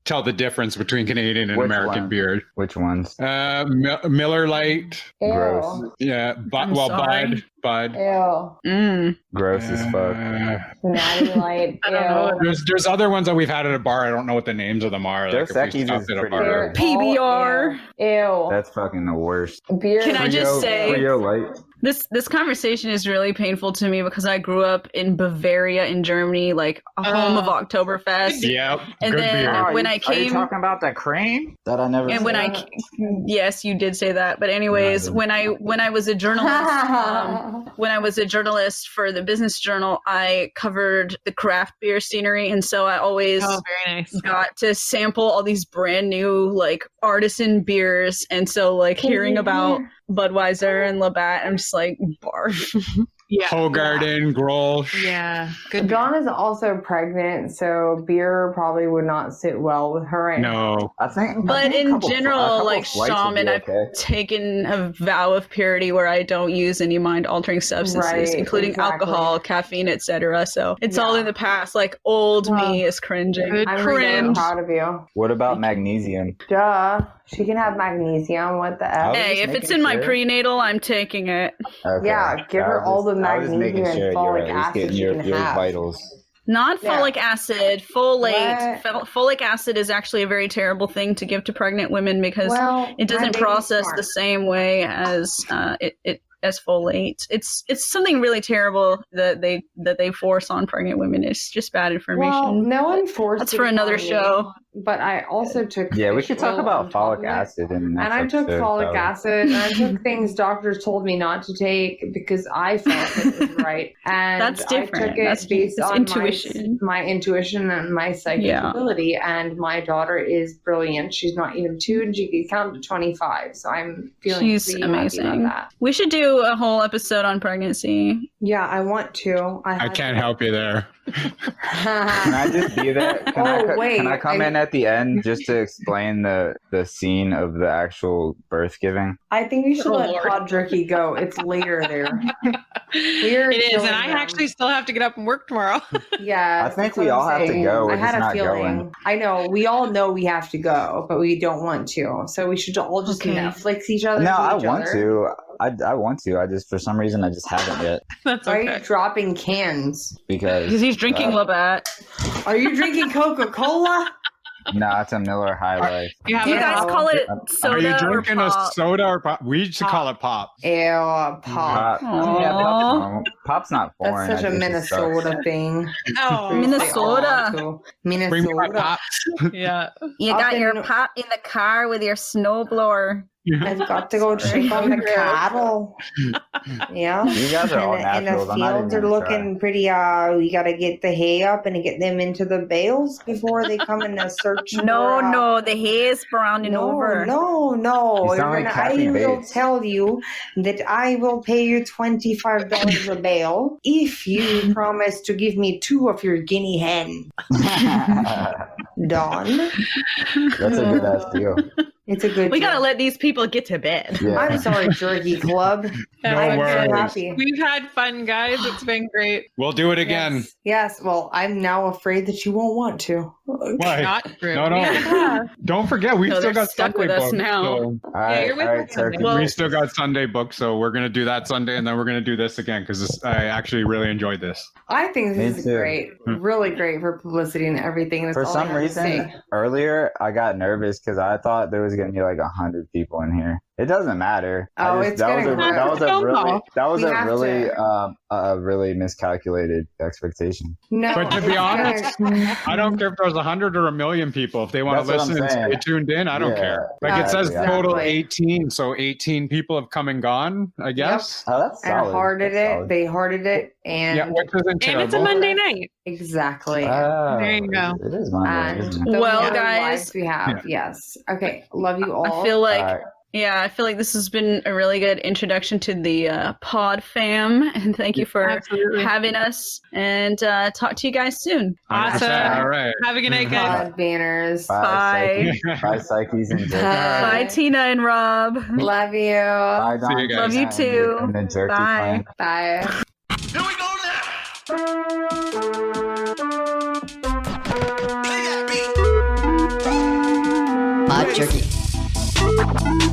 tell the difference between Canadian and American beer.
Which ones?
Miller Lite.
Ew.
Gross.
Yeah, Bud.
Ew.
Gross as fuck.
Natty Light.
I don't know.
There's other ones that we've had at a bar. I don't know what the names of them are.
Dos Equis is pretty good.
PBR.
Ew.
That's fucking the worst.
Beer.
Can I just say,
Frio Light.
this conversation is really painful to me because I grew up in Bavaria in Germany, like a home of Oktoberfest.
Yep.
And
good
when I
Are you
came,
talking about the cream? That I never.
and when yes, you did say that. But anyways, when I was a journalist, when I was a journalist for the Business Journal, I covered the craft beer scenery, and so I always
very nice.
got to sample all these brand new like artisan beers, and so like hearing about Budweiser and Labatt, I'm just like barf.
Yeah.
Hoegaarden, Grolsch.
Yeah. Good.
Dawn is also pregnant, so beer probably would not sit well with her right now.
No.
I think.
But in general, like
flights would
shaman,
be
I've taken a vow of purity where I don't use any mind-altering substances, including alcohol, caffeine, etc. So it's all in the past. Like old me is cringing.
I'm
Cringe.
really proud of you.
What about magnesium?
Duh. She can have magnesium. What the F?
Hey, if it's in my prenatal, I'm taking it.
Okay.
Yeah, give her all the magnesium and folic acid you can
your
have.
vitals.
Not
Yeah.
folic acid, folate. Folic acid is actually a very terrible thing to give to pregnant women because it doesn't process the same way as as folate. It's something really terrible that they force on pregnant women. It's just bad information.
Well, no one forced
That's
it
for another
on me,
show.
But I also took
Yeah, we
fish
should talk
oil
about
on top
folic
of it.
acid in the next
And I took
episode,
folic
probably.
acid, and I took things doctors told me not to take because I felt it was right. And
That's different.
I took it
That's
based on
intuition.
my intuition and my psychic ability. And my daughter is brilliant. She's not even 2, and she can count to 25. So I'm feeling
She's
pretty
amazing.
happy about that.
We should do a whole episode on pregnancy.
Yeah, I want to.
I can't help you there.
Can I just be there? Can I come in at the end just to explain the scene of the actual birth giving?
I think we should let PodJerky go. It's later there.
It is, and I actually still have to get up and work tomorrow.
Yeah.
I think we all have to go. We're
I had
just
a
not
feeling.
going.
I know. We all know we have to go, but we don't want to. So we should all just Netflix each other.
No, I want to. I want to. I just, for some reason, I just haven't yet.
That's
Why
okay.
are you dropping cans?
Because
he's drinking Labatt.
Are you drinking Coca-Cola?
No, it's a Miller High Life.
Do you guys call it soda
Are you
or
drinking
pop?
a soda or pop? We used to call it pop.
Ew, pop.
Yeah, pop's not foreign.
That's such a Minnesota thing.
Oh,
Minnesota.
Bring me my pops.
Yeah.
You got your pop in the car with your snowblower.
I've got to go check on the cattle. Yeah.
You guys are all
And the
naturals. I'm not
fields
even
are
gonna
looking pretty, we got to get the hay up and get them into the bales before they come in a search.
No, the hay is browning over.
No.
You sound like Kathy
I will
Bates.
tell you that I will pay you $25 a bale if you promise to give me 2 of your guinea hen. Dawn.
That's a good ass deal.
It's a good
We
deal.
gotta let these people get to bed.
Yeah.
I'm sorry, Jerky Club.
No
I'm so
worries.
happy.
We've had fun, guys. It's been great.
We'll do it again.
Yes. Well, I'm now afraid that you won't want to.
Why?
Not true.
No.
Yeah.
Don't forget, we
No,
still
they're
got
stuck
Sunday
with us
booked.
now.
So
All right,
you're with
all
us
right, Turkey.
Well-
we still got Sunday booked, so we're gonna do that Sunday, and then we're gonna do this again because I actually really enjoyed this.
I think this
Me
is
too.
great. Really great for publicity and everything. That's
For
all I
some
have to
reason,
say.
earlier I got nervous because I thought there was going to be like 100 people in here. It doesn't matter.
Oh, it's getting gross.
That was
We
a
have
really
to.
really miscalculated expectation.
No,
But to be honest, I don't care if there's 100 or 1,000,000 people. If they want to
That's what
listen
I'm
and
saying.
stay tuned in, I don't
Yeah.
care. Like it says total
Exactly.
18, so 18 people have come and gone, I guess.
Oh, that's
and
solid.
hearted
That's
it.
solid.
They hearted it, and
Yeah, which isn't
And
terrible.
it's a Monday night.
exactly.
Oh,
There you go.
It is Monday.
And
Isn't it?
the
Well,
more
guys-
lives we have, yes. Okay, love you all.
I feel like
All right.
Yeah, I feel like this has been a really good introduction to the pod fam, and thank you for
Absolutely.
having us. And talk to you guys soon.
100%.
Awesome.
All right.
Have a good night, guys.
Pod banners.
Bye.
Psyche. Bye, Psyches and Jerky.
Bye, Tina and Rob.
Love you.
Bye,
See you
Don.
guys.
Love you too.
And the Jerky
Bye.
clan.
Bye.
Here we go now. Play that beat.
PodJerky.